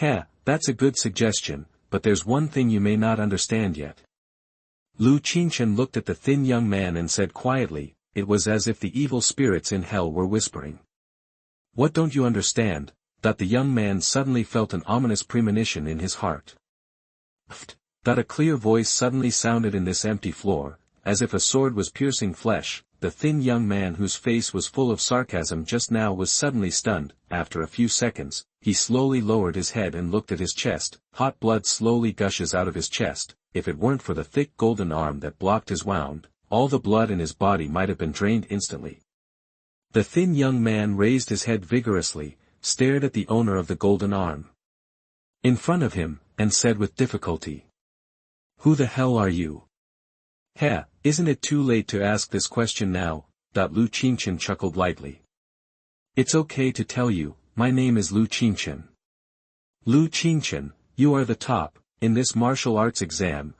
That's a good suggestion, but there's one thing you may not understand yet. Lu Qingchen looked at the thin young man and said quietly, it was as if the evil spirits in hell were whispering. What don't you understand? The young man suddenly felt an ominous premonition in his heart. A clear voice suddenly sounded in this empty floor, as if a sword was piercing flesh. The thin young man whose face was full of sarcasm just now was suddenly stunned. After a few seconds, he slowly lowered his head and looked at his chest. Hot blood slowly gushes out of his chest. If it weren't for the thick golden arm that blocked his wound, all the blood in his body might have been drained instantly. The thin young man raised his head vigorously, stared at the owner of the golden arm in front of him, and said with difficulty. Who the hell are you? Isn't it too late to ask this question now? Lu Qingchen chuckled lightly. It's okay to tell you, my name is Lu Qingchen. Lu Qingchen, you are the top, in this martial arts exam.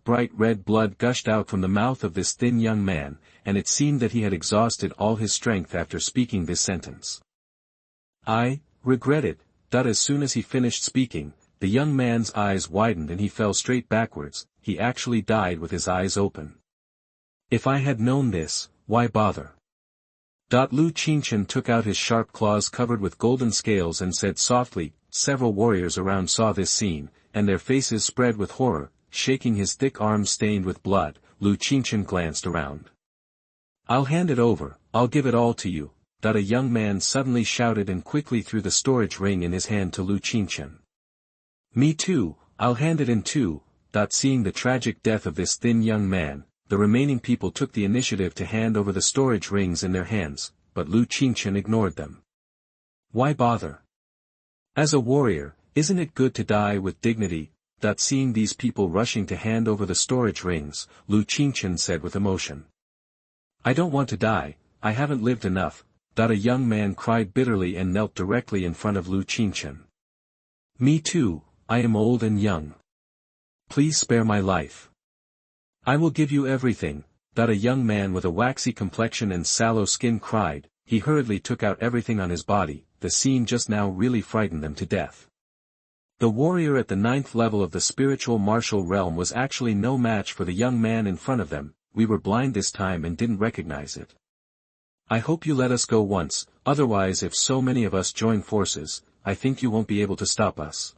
Bright red blood gushed out from the mouth of this thin young man, and it seemed that he had exhausted all his strength after speaking this sentence. I regret it. As soon as he finished speaking, the young man's eyes widened and he fell straight backwards. He actually died with his eyes open. If I had known this, why bother? Lu Qingchen took out his sharp claws covered with golden scales and said softly. Several warriors around saw this scene, and their faces spread with horror. Shaking his thick arms stained with blood, Lu Qingchen glanced around. I'll hand it over, I'll give it all to you. A young man suddenly shouted and quickly threw the storage ring in his hand to Lu Qingchen. Me too, I'll hand it in too. Seeing the tragic death of this thin young man, the remaining people took the initiative to hand over the storage rings in their hands, but Lu Qingchen ignored them. Why bother? As a warrior, isn't it good to die with dignity? Seeing these people rushing to hand over the storage rings, Lu Qingchen said with emotion. I don't want to die, I haven't lived enough. A young man cried bitterly and knelt directly in front of Lu Qingchen. Me too, I am old and young. Please spare my life. I will give you everything. that a young man with a waxy complexion and sallow skin cried. He hurriedly took out everything on his body. The scene just now really frightened them to death. The warrior at the 9th level of the spiritual martial realm was actually no match for the young man in front of them. We were blind this time and didn't recognize it. I hope you let us go once, otherwise if so many of us join forces, I think you won't be able to stop us.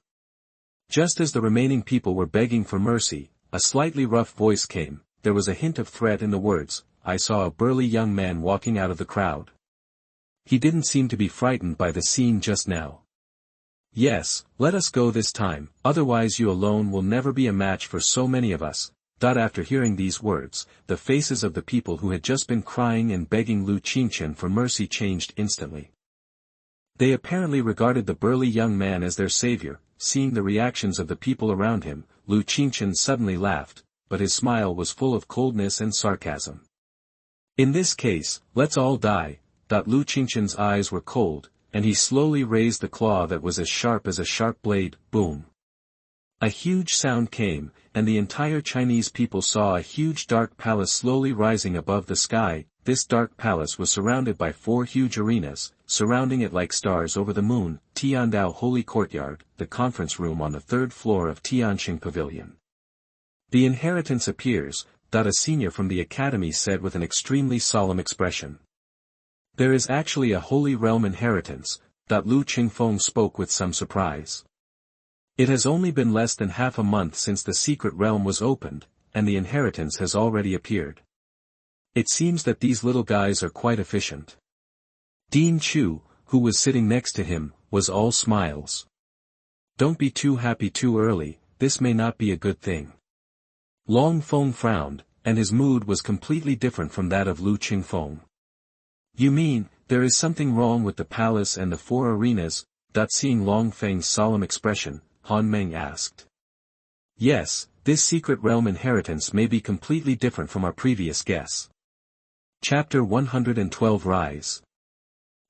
Just as the remaining people were begging for mercy, a slightly rough voice came. There was a hint of threat in the words. I saw a burly young man walking out of the crowd. He didn't seem to be frightened by the scene just now. Yes, let us go this time, otherwise you alone will never be a match for so many of us. After hearing these words, the faces of the people who had just been crying and begging Qingchen for mercy changed instantly. They apparently regarded the burly young man as their savior. Seeing the reactions of the people around him, Qingchen suddenly laughed, but his smile was full of coldness and sarcasm. In this case, let's all die. Qingchen's eyes were cold, and he slowly raised the claw that was as sharp as a sharp blade. Boom! A huge sound came, and the entire Chinese people saw a huge dark palace slowly rising above the sky. This dark palace was surrounded by 4 huge arenas, surrounding it like stars over the moon. Tiandao Holy Courtyard, the conference room on the 3rd floor of Tianqing Pavilion. The inheritance appears, a senior from the academy said with an extremely solemn expression. There is actually a Holy Realm inheritance. Lu Qingfeng spoke with some surprise. It has only been less than half a month since the secret realm was opened, and the inheritance has already appeared. It seems that these little guys are quite efficient. Dean Chu, who was sitting next to him, was all smiles. Don't be too happy too early, this may not be a good thing. Long Feng frowned, and his mood was completely different from that of Lu Qingfeng. You mean, there is something wrong with the palace and the 4 arenas? Seeing Long Feng's solemn expression, Han Meng asked. Yes, this secret realm inheritance may be completely different from our previous guess. Chapter 112 Rise.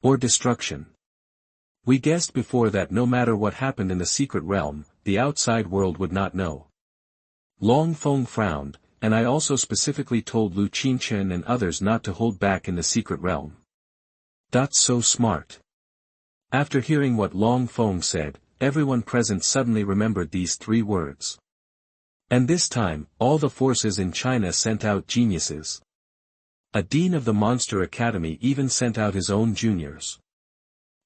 Or Destruction. We guessed before that no matter what happened in the secret realm, the outside world would not know. Long Feng frowned, and I also specifically told Qingchen and others not to hold back in the secret realm. That's so smart. After hearing what Long Feng said, everyone present suddenly remembered these 3 words. And this time, all the forces in China sent out geniuses. A dean of the Monster Academy even sent out his own juniors.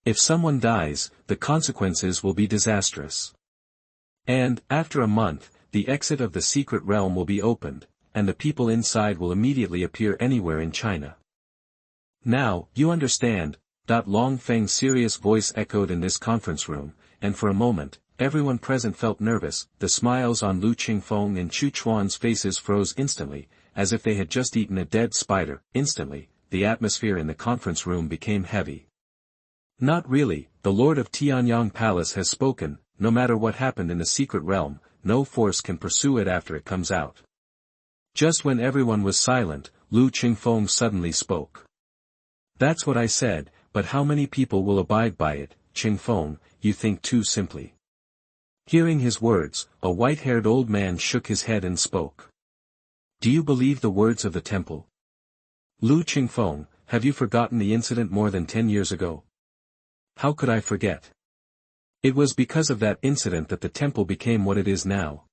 If someone dies, the consequences will be disastrous. And, after a month, the exit of the secret realm will be opened, and the people inside will immediately appear anywhere in China. Now, you understand. Long Feng's serious voice echoed in this conference room, and for a moment, everyone present felt nervous. The smiles on Lu Qingfeng and Chu Chuan's faces froze instantly, as if they had just eaten a dead spider. Instantly, the atmosphere in the conference room became heavy. Not really, the Lord of Tianyang Palace has spoken. No matter what happened in the secret realm, no force can pursue it after it comes out. Just when everyone was silent, Lu Qingfeng suddenly spoke. That's what I said, but how many people will abide by it? Qingfeng, you think too simply. Hearing his words, a white-haired old man shook his head and spoke. Do you believe the words of the temple? Lu Qingfeng, have you forgotten the incident more than 10 years ago? How could I forget? It was because of that incident that the temple became what it is now.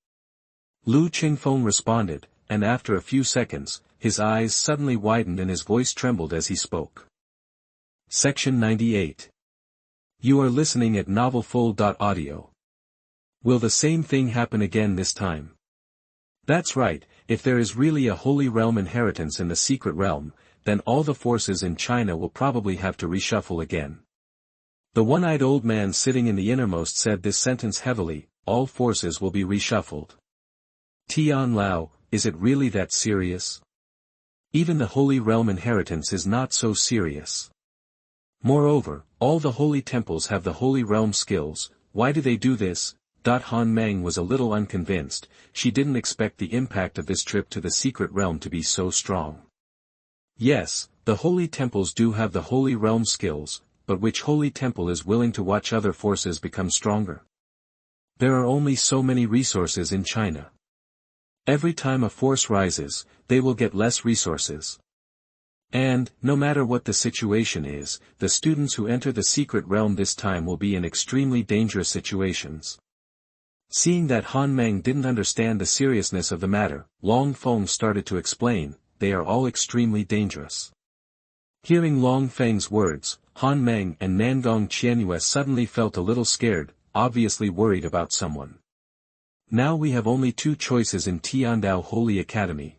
Lu Qingfeng responded, and after a few seconds, his eyes suddenly widened and his voice trembled as he spoke. Section 98. You are listening at novelfull.audio. Will the same thing happen again this time? That's right, if there is really a Holy Realm inheritance in the secret realm, then all the forces in China will probably have to reshuffle again. The one-eyed old man sitting in the innermost said this sentence heavily. All forces will be reshuffled. Tian Lao, is it really that serious? Even the Holy Realm inheritance is not so serious. Moreover, all the holy temples have the Holy Realm skills. Why do they do this? Han Meng was a little unconvinced. She didn't expect the impact of this trip to the secret realm to be so strong. Yes, the holy temples do have the Holy Realm skills, but which holy temple is willing to watch other forces become stronger? There are only so many resources in China. Every time a force rises, they will get less resources. And, no matter what the situation is, the students who enter the secret realm this time will be in extremely dangerous situations. Seeing that Han Meng didn't understand the seriousness of the matter, Long Feng started to explain, they are all extremely dangerous. Hearing Long Feng's words, Han Meng and Nangong Qianyue suddenly felt a little scared, obviously worried about someone. Now we have only two choices in Tiandao Holy Academy.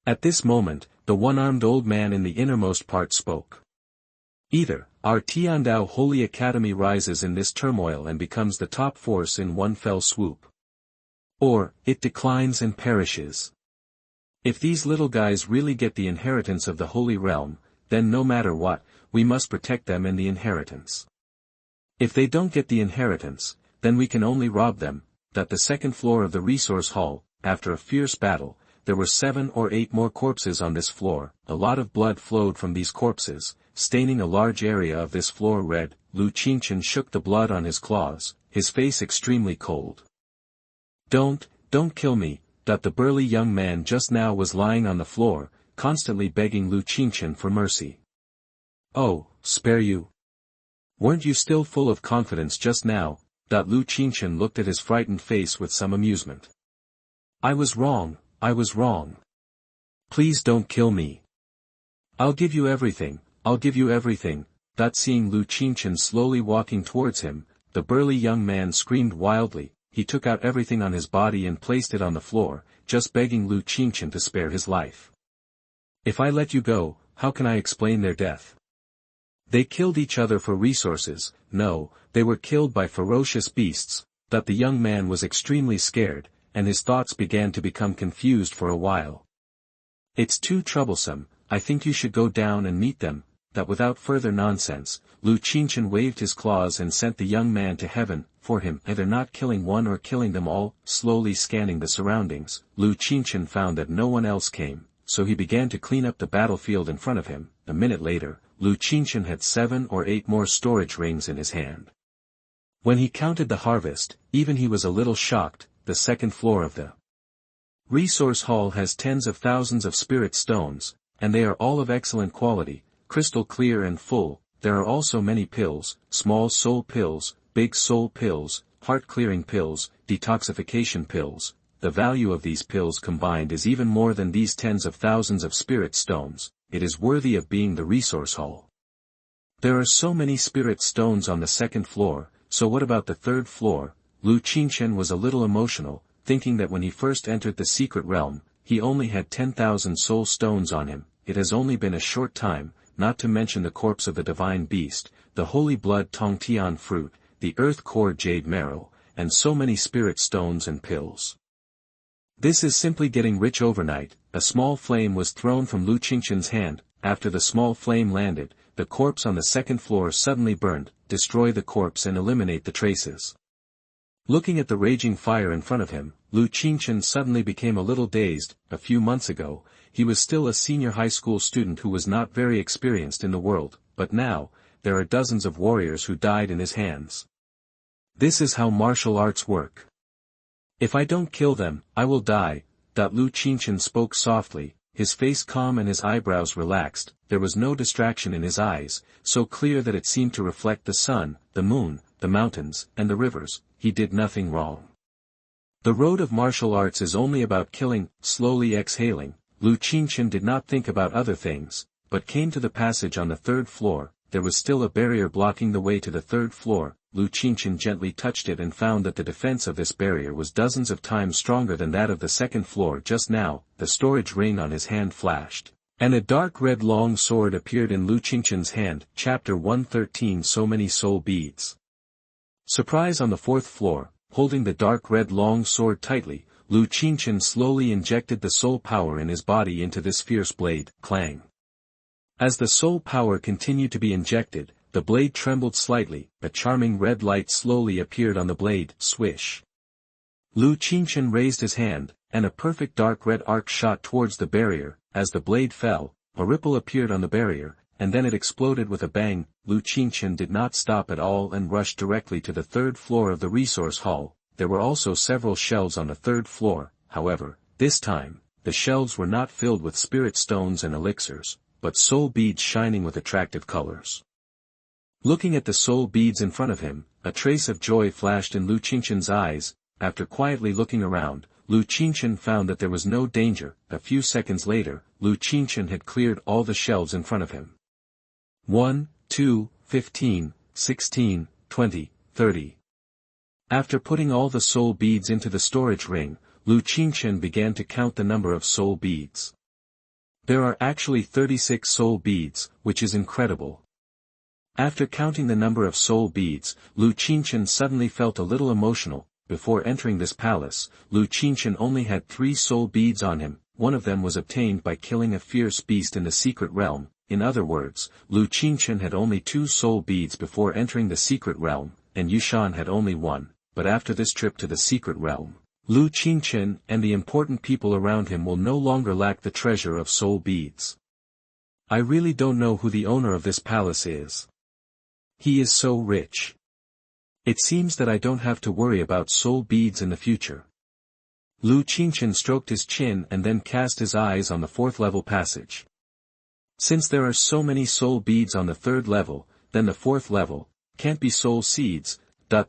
At this moment, the one-armed old man in the innermost part spoke. Either, our Tiandao Holy Academy rises in this turmoil and becomes the top force in one fell swoop. Or, it declines and perishes. If these little guys really get the inheritance of the Holy Realm, then no matter what, we must protect them and the inheritance. If they don't get the inheritance, then we can only rob them. That the second floor of the resource hall, after a fierce battle, there were 7 or 8 more corpses on this floor, a lot of blood flowed from these corpses, staining a large area of this floor red. Lu Qingchen shook the blood on his claws, his face extremely cold. Don't kill me, that the burly young man just now was lying on the floor, constantly begging Lu Qingchen for mercy. Oh, spare you? Weren't you still full of confidence just now? Lu Qingchen looked at his frightened face with some amusement. I was wrong. Please don't kill me. I'll give you everything. Seeing Lu Qingchen slowly walking towards him, the burly young man screamed wildly. He took out everything on his body and placed it on the floor, just begging Lu Qingchen to spare his life. If I let you go, how can I explain their death? They killed each other for resources. No, they were killed by ferocious beasts. That the young man was extremely scared, and his thoughts began to become confused for a while. It's too troublesome. I think you should go down and meet them. That without further nonsense, Lu Qingchen waved his claws and sent the young man to heaven, for him either not killing one or killing them all. Slowly scanning the surroundings, Lu Qingchen found that no one else came, so he began to clean up the battlefield in front of him. A minute later, Lu Qingchen had 7 or 8 more storage rings in his hand. When he counted the harvest, even he was a little shocked. The second floor of the resource hall has tens of thousands of spirit stones, and they are all of excellent quality, crystal clear and full. There are also many pills, small soul pills, big soul pills, heart-clearing pills, detoxification pills. The value of these pills combined is even more than these tens of thousands of spirit stones. It is worthy of being the resource hall. There are so many spirit stones on the second floor, so what about the third floor? Lu Qingchen was a little emotional, thinking that when he first entered the secret realm, he only had 10,000 soul stones on him. It has only been a short time, not to mention the corpse of the divine beast, the holy blood Tongtian fruit, the earth core jade marrow, and so many spirit stones and pills. This is simply getting rich overnight. A small flame was thrown from Lu Qingchen's hand. After the small flame landed, the corpse on the second floor suddenly burned. Destroy the corpse and eliminate the traces. Looking at the raging fire in front of him, Lu Qingchen suddenly became a little dazed. A few months ago, he was still a senior high school student who was not very experienced in the world, but now, there are dozens of warriors who died in his hands. This is how martial arts work. If I don't kill them, I will die. Lu Qingchen spoke softly, his face calm and his eyebrows relaxed. There was no distraction in his eyes, so clear that it seemed to reflect the sun, the moon, the mountains, and the rivers. He did nothing wrong. The road of martial arts is only about killing. Slowly exhaling, Lu Qingchen did not think about other things, but came to the passage on the third floor. There was still a barrier blocking the way to the third floor. Lu Qingchen gently touched it and found that the defense of this barrier was dozens of times stronger than that of the second floor. Just now, the storage ring on his hand flashed, and a dark red long sword appeared in Lu Qingchen's hand. Chapter 113. So many soul beads. Surprise. On the fourth floor, holding the dark red long sword tightly, Lu Qingchen slowly injected the soul power in his body into this fierce blade. Clang. As the soul power continued to be injected, the blade trembled slightly. A charming red light slowly appeared on the blade. Swish. Lu Qingchen raised his hand, and a perfect dark red arc shot towards the barrier. As the blade fell, a ripple appeared on the barrier, and then it exploded with a bang. Lu Qingchen did not stop at all and rushed directly to the third floor of the resource hall. There were also several shelves on the third floor. However, This time, the shelves were not filled with spirit stones and elixirs, but soul beads shining with attractive colors. Looking at the soul beads in front of him, a trace of joy flashed in Lu Qingchen's eyes. After quietly looking around, Lu Qingchen found that there was no danger. A few seconds later, Lu Qingchen had cleared all the shelves in front of him. 1, 2, 15, 16, 20, 30. After putting all the soul beads into the storage ring, Lu Qingchen began to count the number of soul beads. There are actually 36 soul beads, which is incredible. After counting the number of soul beads, Lu Qingchen suddenly felt a little emotional. Before entering this palace, Lu Qingchen only had 3 soul beads on him. One of them was obtained by killing a fierce beast in the secret realm. In other words, Lu Qingchen had only 2 soul beads before entering the secret realm, and Yushan had only 1, but after this trip to the secret realm, Lu Qingchen and the important people around him will no longer lack the treasure of soul beads. I really don't know who the owner of this palace is. He is so rich. It seems that I don't have to worry about soul beads in the future. Lu Qingchen stroked his chin and then cast his eyes on the 4th level passage. Since there are so many soul beads on the 3rd level, then the 4th level can't be soul seeds.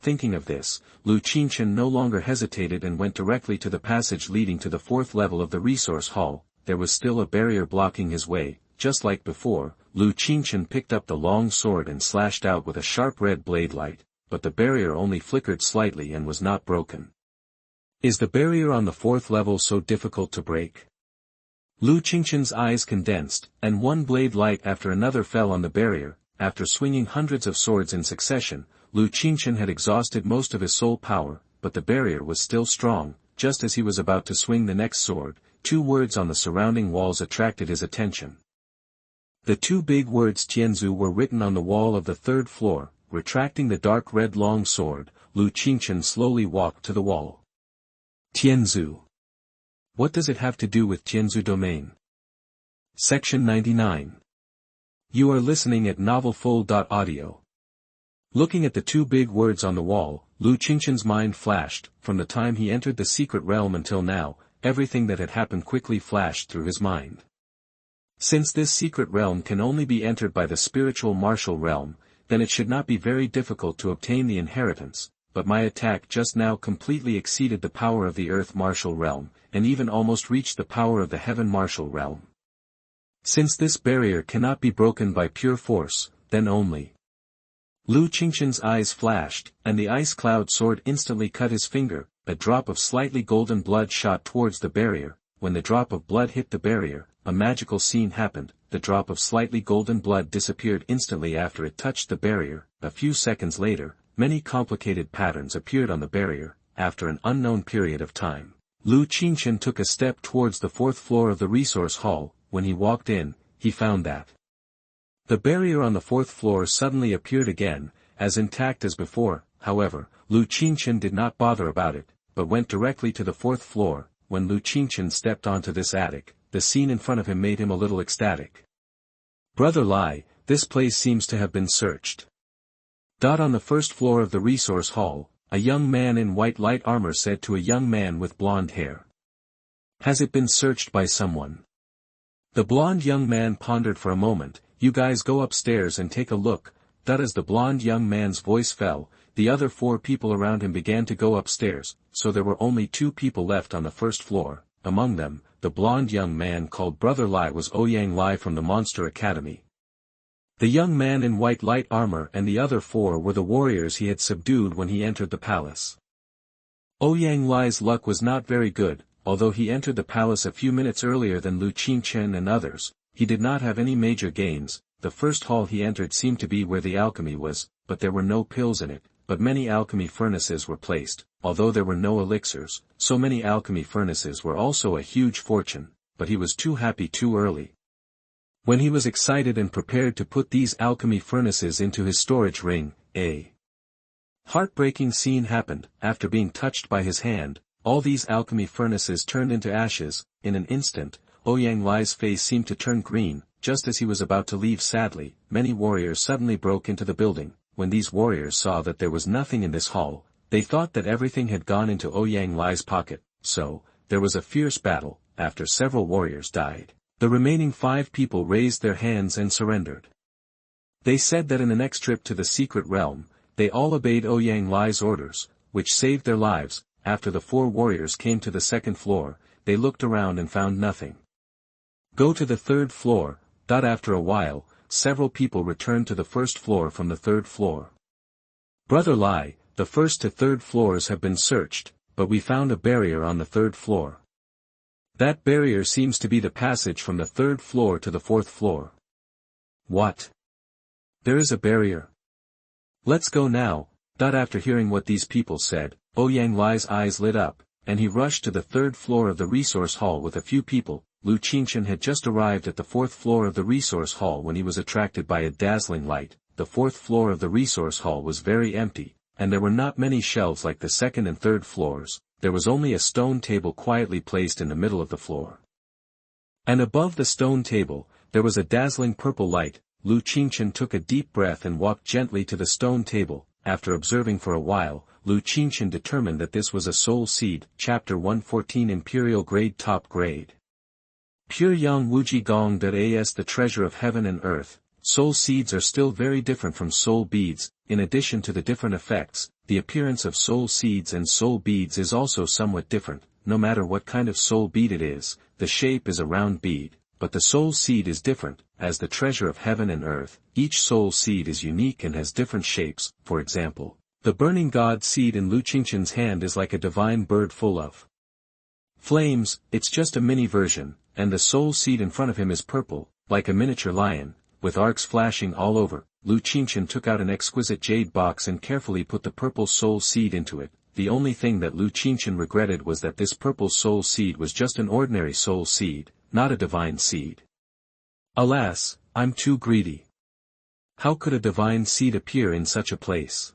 Thinking of this, Lu Qingchen no longer hesitated and went directly to the passage leading to the 4th level of the resource hall. There was still a barrier blocking his way. Just like before, Lu Qingchen picked up the long sword and slashed out with a sharp red blade light, but the barrier only flickered slightly and was not broken. Is the barrier on the 4th level so difficult to break? Lu Qingchen's eyes condensed, and one blade light after another fell on the barrier. After swinging hundreds of swords in succession, Lu Qingchen had exhausted most of his soul power, but the barrier was still strong. Just as he was about to swing the next sword, 2 words on the surrounding walls attracted his attention. The 2 big words Tianzu were written on the wall of the 3rd floor. Retracting the dark red long sword, Lu Qingchen slowly walked to the wall. Tianzu. What does it have to do with Tianzu domain? Section 99. You are listening at novelfull.audio. Looking at the 2 big words on the wall, Lu Qingchen's mind flashed. From the time he entered the secret realm until now, everything that had happened quickly flashed through his mind. Since this secret realm can only be entered by the spiritual martial realm, then it should not be very difficult to obtain the inheritance, but my attack just now completely exceeded the power of the earth martial realm, and even almost reached the power of the heaven martial realm. Since this barrier cannot be broken by pure force, then only. Lu Qingchen's eyes flashed, and the ice cloud sword instantly cut his finger. A drop of slightly golden blood shot towards the barrier. When the drop of blood hit the barrier, a magical scene happened. The drop of slightly golden blood disappeared instantly after it touched the barrier. A few seconds later, many complicated patterns appeared on the barrier. After an unknown period of time, Lu Qingchen took a step towards the 4th floor of the resource hall. When he walked in, he found that the barrier on the 4th floor suddenly appeared again, as intact as before. However, Lu Qingchen did not bother about it, but went directly to the 4th floor. When Lu Qingchen stepped onto this attic, the scene in front of him made him a little ecstatic. Brother Lai, this place seems to have been searched. On the 1st floor of the resource hall, a young man in white light armor said to a young man with blonde hair. Has it been searched by someone? The blonde young man pondered for a moment. You guys go upstairs and take a look. As the blonde young man's voice fell, the other 4 people around him began to go upstairs, so there were only 2 people left on the 1st floor. Among them, the blonde young man called Brother Lai was Ouyang Lai from the Monster Academy. The young man in white light armor and the other 4 were the warriors he had subdued when he entered the palace. Ouyang Lai's luck was not very good. Although he entered the palace a few minutes earlier than Lu Qingchen and others, he did not have any major gains. The first hall he entered seemed to be where the alchemy was, but there were no pills in it. But many alchemy furnaces were placed. Although there were no elixirs, so many alchemy furnaces were also a huge fortune, but he was too happy too early. When he was excited and prepared to put these alchemy furnaces into his storage ring, a heartbreaking scene happened. After being touched by his hand, all these alchemy furnaces turned into ashes. In an instant, Ouyang Lai's face seemed to turn green. Just as he was about to leave sadly, many warriors suddenly broke into the building. When these warriors saw that there was nothing in this hall, they thought that everything had gone into Ouyang Lai's pocket, so there was a fierce battle. After several warriors died, the remaining 5 people raised their hands and surrendered. They said that in the next trip to the secret realm, they all obeyed Ouyang Lai's orders, which saved their lives. After the 4 warriors came to the 2nd floor, they looked around and found nothing. Go to the 3rd floor. After a while, several people returned to the 1st floor from the 3rd floor. Brother Lai, the 1st to 3rd floors have been searched, but we found a barrier on the 3rd floor. That barrier seems to be the passage from the 3rd floor to the 4th floor. What? There is a barrier? Let's go now. After hearing what these people said, Ouyang Lai's eyes lit up, and he rushed to the 3rd floor of the resource hall with a few people. Qingchen had just arrived at the 4th floor of the resource hall when he was attracted by a dazzling light. The 4th floor of the resource hall was very empty, and there were not many shelves like the 2nd and 3rd floors. There was only a stone table quietly placed in the middle of the floor. And above the stone table, there was a dazzling purple light. Qingchen took a deep breath and walked gently to the stone table. After observing for a while, Qingchen determined that this was a soul seed. Chapter 114 Imperial Grade Top Grade. Pure Yang Wuji Gong as the treasure of heaven and earth. Soul seeds are still very different from soul beads. In addition to the different effects, the appearance of soul seeds and soul beads is also somewhat different. No matter what kind of soul bead it is, the shape is a round bead, but the soul seed is different. As the treasure of heaven and earth, each soul seed is unique and has different shapes. For example, the burning god seed in Qingchen's hand is like a divine bird full of flames. It's just a mini version, and the soul seed in front of him is purple, like a miniature lion, with arcs flashing all over. Qingchen took out an exquisite jade box and carefully put the purple soul seed into it. The only thing that Qingchen regretted was that this purple soul seed was just an ordinary soul seed, not a divine seed. Alas, I'm too greedy. How could a divine seed appear in such a place?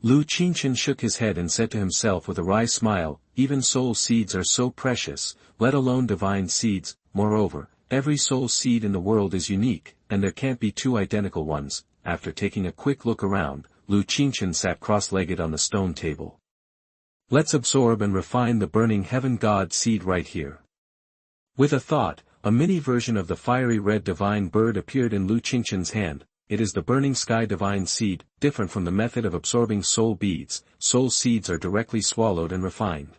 Qingchen shook his head and said to himself with a wry smile, even soul seeds are so precious, let alone divine seeds. Moreover, every soul seed in the world is unique, and there can't be 2 identical ones. After taking a quick look around, Qingchen sat cross-legged on the stone table. Let's absorb and refine the burning heaven god seed right here. With a thought, a mini version of the fiery red divine bird appeared in Qingchen's hand. It is the burning sky divine seed. Different from the method of absorbing soul beads, soul seeds are directly swallowed and refined.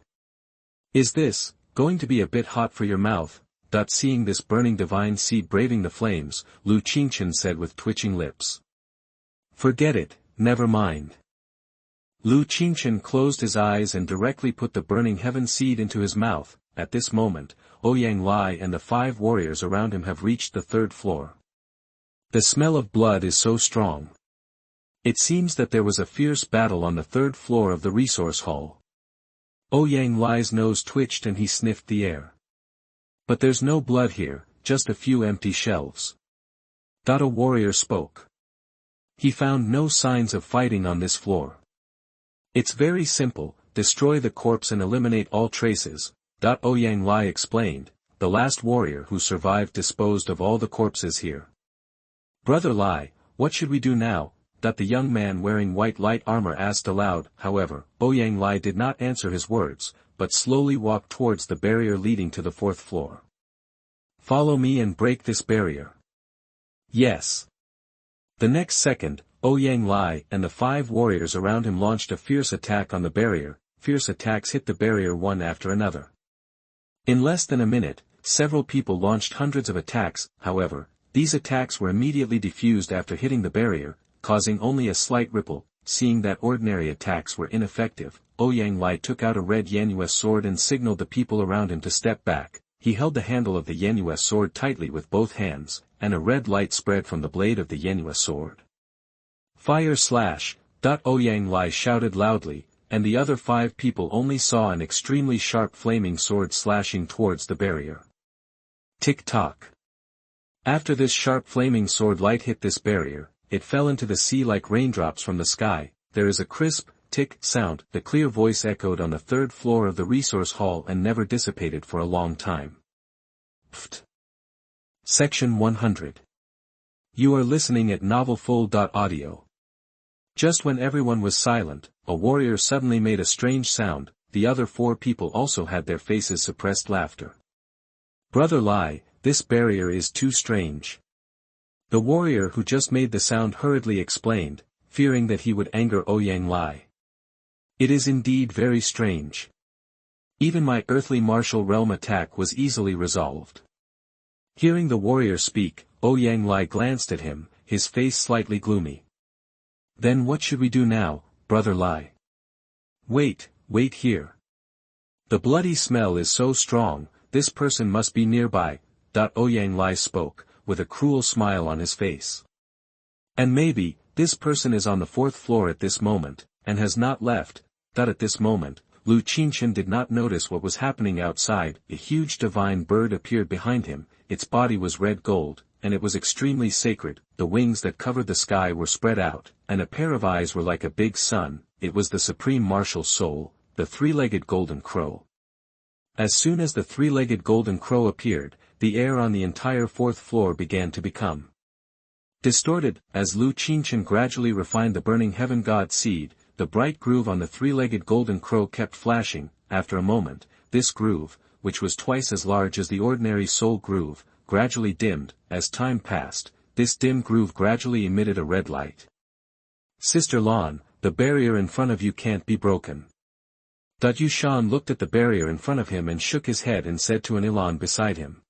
Is this going to be a bit hot for your mouth? Seeing this burning divine seed braving the flames, Qingchen said with twitching lips. Forget it, never mind. Qingchen closed his eyes and directly put the burning heaven seed into his mouth. At this moment, Ouyang Lai and the 5 warriors around him have reached the 3rd floor. The smell of blood is so strong. It seems that there was a fierce battle on the 3rd floor of the resource hall. Ouyang Lai's nose twitched and he sniffed the air. But there's no blood here, just a few empty shelves. A warrior spoke. He found no signs of fighting on this floor. It's very simple, destroy the corpse and eliminate all traces. Ouyang Lai explained, the last warrior who survived disposed of all the corpses here. Brother Lai, what should we do now? The young man wearing white light armor asked aloud. However, Ouyang Lai did not answer his words, but slowly walked towards the barrier leading to the 4th floor. Follow me and break this barrier. Yes. The next second, Ouyang Lai and the 5 warriors around him launched a fierce attack on the barrier. Fierce attacks hit the barrier one after another. In less than a minute, several people launched hundreds of attacks. However, these attacks were immediately defused after hitting the barrier, causing only a slight ripple. Seeing that ordinary attacks were ineffective, Ouyang Lai took out a red Yanue sword and signaled the people around him to step back. He held the handle of the Yanue sword tightly with both hands, and a red light spread from the blade of the Yanue sword. Fire slash! Ouyang Lai shouted loudly, and the other 5 people only saw an extremely sharp flaming sword slashing towards the barrier. Tick-tock. After this sharp flaming sword light hit this barrier, it fell into the sea like raindrops from the sky. There is a crisp, tick sound. The clear voice echoed on the 3rd floor of the resource hall and never dissipated for a long time. Pft. Section 100. You are listening at novelfull.audio. Just when everyone was silent, a warrior suddenly made a strange sound. the other 4 people also had their faces suppressed laughter. Brother Lai, this barrier is too strange. The warrior who just made the sound hurriedly explained, fearing that he would anger Ouyang Lai. It is indeed very strange. Even my earthly martial realm attack was easily resolved. Hearing the warrior speak, Ouyang Lai glanced at him, his face slightly gloomy. Then what should we do now, Brother Lai? Wait here. The bloody smell is so strong, this person must be nearby, Ouyang Lai spoke, with a cruel smile on his face. And maybe, this person is on the 4th floor at this moment, and has not left, at this moment, Qingchen did not notice what was happening outside. A huge divine bird appeared behind him, its body was red gold, and it was extremely sacred, the wings that covered the sky were spread out, and a pair of eyes were like a big sun. It was the supreme martial soul, the 3-legged golden crow. As soon as the 3-legged golden crow appeared, the air on the entire 4th floor began to become distorted. As Qingchen gradually refined the burning heaven god seed, the bright groove on the 3-legged golden crow kept flashing. After a moment, this groove, which was twice as large as the ordinary soul groove, gradually dimmed. As time passed, this dim groove gradually emitted a red light. Sister Lan, the barrier in front of you can't be broken. Yushan looked at the barrier in front of him and shook his head and said to an Ilan beside him.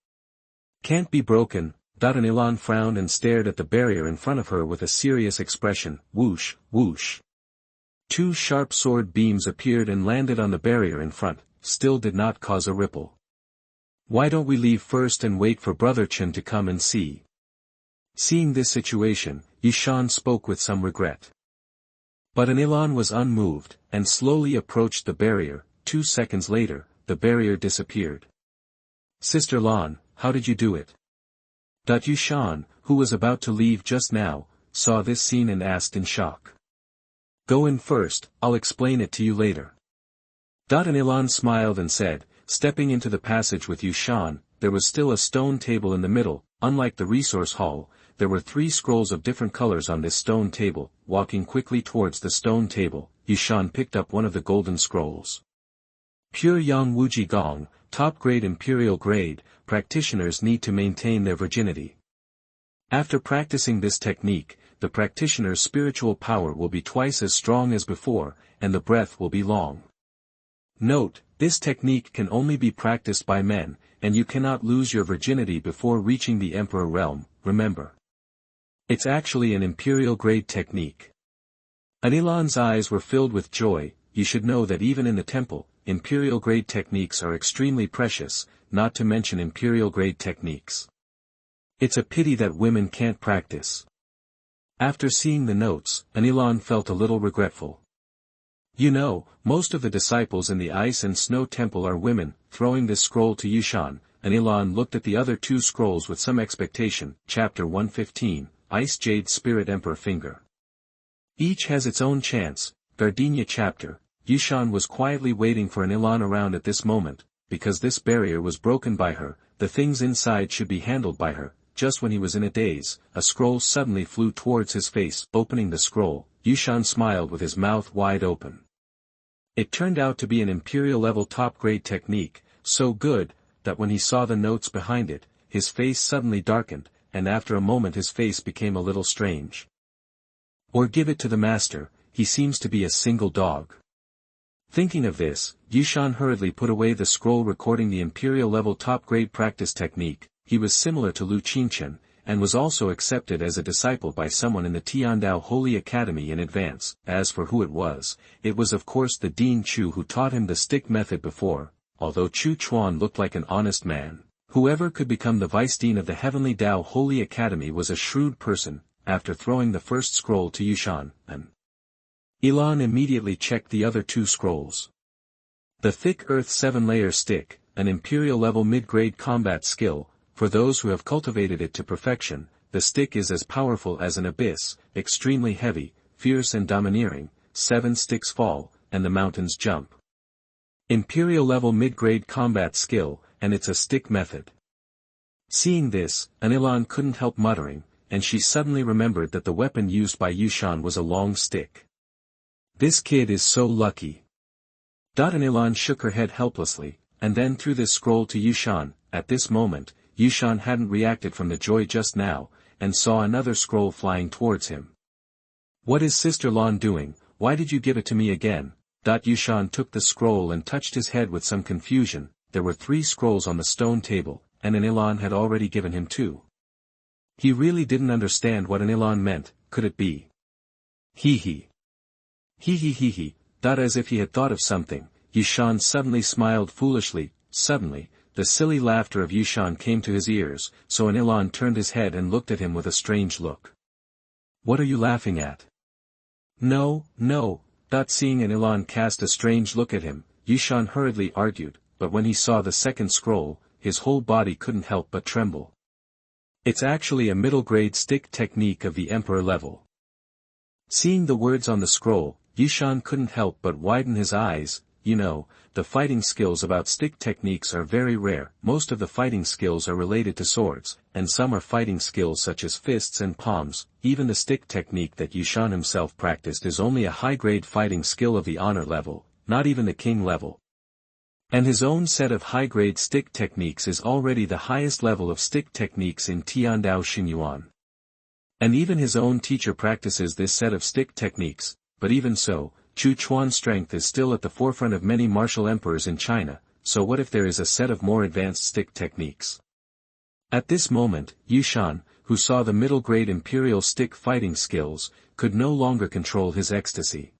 Can't be broken. An Ilan frowned and stared at the barrier in front of her with a serious expression. Whoosh, whoosh. 2 sharp sword beams appeared and landed on the barrier in front, still did not cause a ripple. Why don't we leave first and wait for Brother Chen to come and see? Seeing this situation, Yushan spoke with some regret. But an Ilan was unmoved, and slowly approached the barrier. 2 seconds later, the barrier disappeared. Sister Lan, how did you do it? Yushan, who was about to leave just now, saw this scene and asked in shock. Go in first, I'll explain it to you later. An Ilan smiled and said, stepping into the passage with Yushan, there was still a stone table in the middle. Unlike the resource hall, there were 3 scrolls of different colors on this stone table. Walking quickly towards the stone table, Yushan picked up one of the golden scrolls. Pure Yang Wuji Gong, top grade imperial grade, practitioners need to maintain their virginity. After practicing this technique, the practitioner's spiritual power will be twice as strong as before, and the breath will be long. Note, this technique can only be practiced by men, and you cannot lose your virginity before reaching the Emperor realm, remember. It's actually an imperial grade technique. Anilan's eyes were filled with joy. You should know that even in the temple, imperial grade techniques are extremely precious, not to mention imperial grade techniques. It's a pity that women can't practice. After seeing the notes, Anilan felt a little regretful. You know, most of the disciples in the Ice and Snow Temple are women. Throwing this scroll to Yushan, Anilan looked at the other 2 scrolls with some expectation. Chapter 115, Ice Jade Spirit Emperor Finger. Each has its own chance. Gardenia Chapter. Yushan was quietly waiting for Anilan around at this moment, because this barrier was broken by her. The things inside should be handled by her. Just when he was in a daze, a scroll suddenly flew towards his face. Opening the scroll, Yushan smiled with his mouth wide open. It turned out to be an imperial-level top-grade technique, so good, that when he saw the notes behind it, his face suddenly darkened, and after a moment his face became a little strange. Or give it to the master, he seems to be a single dog. Thinking of this, Yushan hurriedly put away the scroll recording the imperial-level top-grade practice technique. He was similar to Qingchen, and was also accepted as a disciple by someone in the Tiandao Holy Academy in advance. As for who it was of course the Dean Chu who taught him the stick method before. Although Chu Chuan looked like an honest man, whoever could become the vice dean of the Heavenly Tao Holy Academy was a shrewd person. After throwing the first scroll to Yushan, Ilan immediately checked the other 2 scrolls. The thick earth 7-layer stick, an imperial-level mid-grade combat skill. For those who have cultivated it to perfection, the stick is as powerful as an abyss, extremely heavy, fierce and domineering. 7 sticks fall, and the mountains jump. Imperial-level mid-grade combat skill, and it's a stick method. Seeing this, Anilan couldn't help muttering, and she suddenly remembered that the weapon used by Yushan was a long stick. This kid is so lucky. Ilan shook her head helplessly, and then threw this scroll to Yushan. At this moment, Yushan hadn't reacted from the joy just now, and saw another scroll flying towards him. What is Sister Lan doing? Why did you give it to me again? Yushan took the scroll and touched his head with some confusion. There were 3 scrolls on the stone table, and Ilan had already given him 2. He really didn't understand what Ilan meant. Could it be? Hee hee. Hee hee hee hee. As if he had thought of something, Yushan suddenly smiled foolishly. Suddenly, the silly laughter of Yushan came to his ears, so Ilan turned his head and looked at him with a strange look. What are you laughing at? No. Seeing Ilan cast a strange look at him, Yushan hurriedly argued, but when he saw the second scroll, his whole body couldn't help but tremble. It's actually a middle-grade stick technique of the Emperor level. Seeing the words on the scroll, Yushan couldn't help but widen his eyes. You know, the fighting skills about stick techniques are very rare. Most of the fighting skills are related to swords, and some are fighting skills such as fists and palms. Even the stick technique that Yushan himself practiced is only a high-grade fighting skill of the honor level, not even the king level. And his own set of high-grade stick techniques is already the highest level of stick techniques in Tiandao Xinyuan. And even his own teacher practices this set of stick techniques, but even so, Chu Chuan's strength is still at the forefront of many martial emperors in China, so what if there is a set of more advanced stick techniques? At this moment, Yushan, who saw the middle-grade imperial stick fighting skills, could no longer control his ecstasy.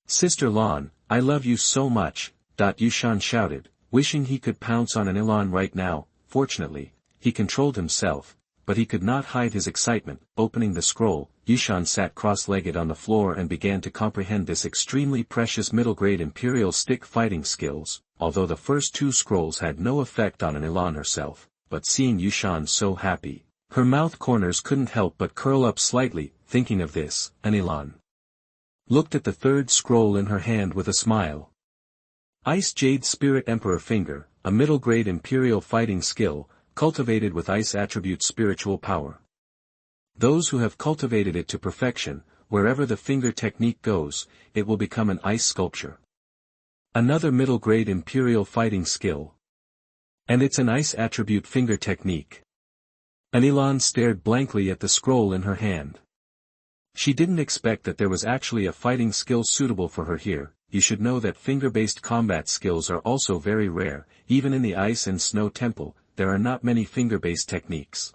Sister Lan, I love you so much, Yushan shouted, wishing he could pounce on Ilan right now. Fortunately, he controlled himself, but he could not hide his excitement. Opening the scroll, Yushan sat cross-legged on the floor and began to comprehend this extremely precious middle-grade imperial stick fighting skills. Although the first 2 scrolls had no effect on Ilan herself, but seeing Yushan so happy, her mouth corners couldn't help but curl up slightly. Thinking of this, Ilan looked at the 3rd scroll in her hand with a smile. Ice Jade Spirit Emperor Finger, a middle-grade imperial fighting skill, cultivated with ice attribute spiritual power. Those who have cultivated it to perfection, wherever the finger technique goes, it will become an ice sculpture. Another middle-grade imperial fighting skill. And it's an ice attribute finger technique. Ilan stared blankly at the scroll in her hand. She didn't expect that there was actually a fighting skill suitable for her here. You should know that finger-based combat skills are also very rare. Even in the Ice and Snow Temple, there are not many finger-based techniques.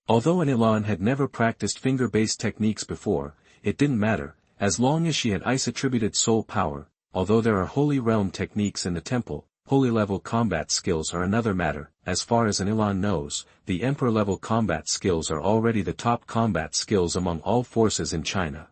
Although Ilan had never practiced finger-based techniques before, it didn't matter, as long as she had ice-attributed soul power. Although there are Holy Realm techniques in the temple, Holy-level combat skills are another matter. As far as Ilan knows, the Emperor-level combat skills are already the top combat skills among all forces in China.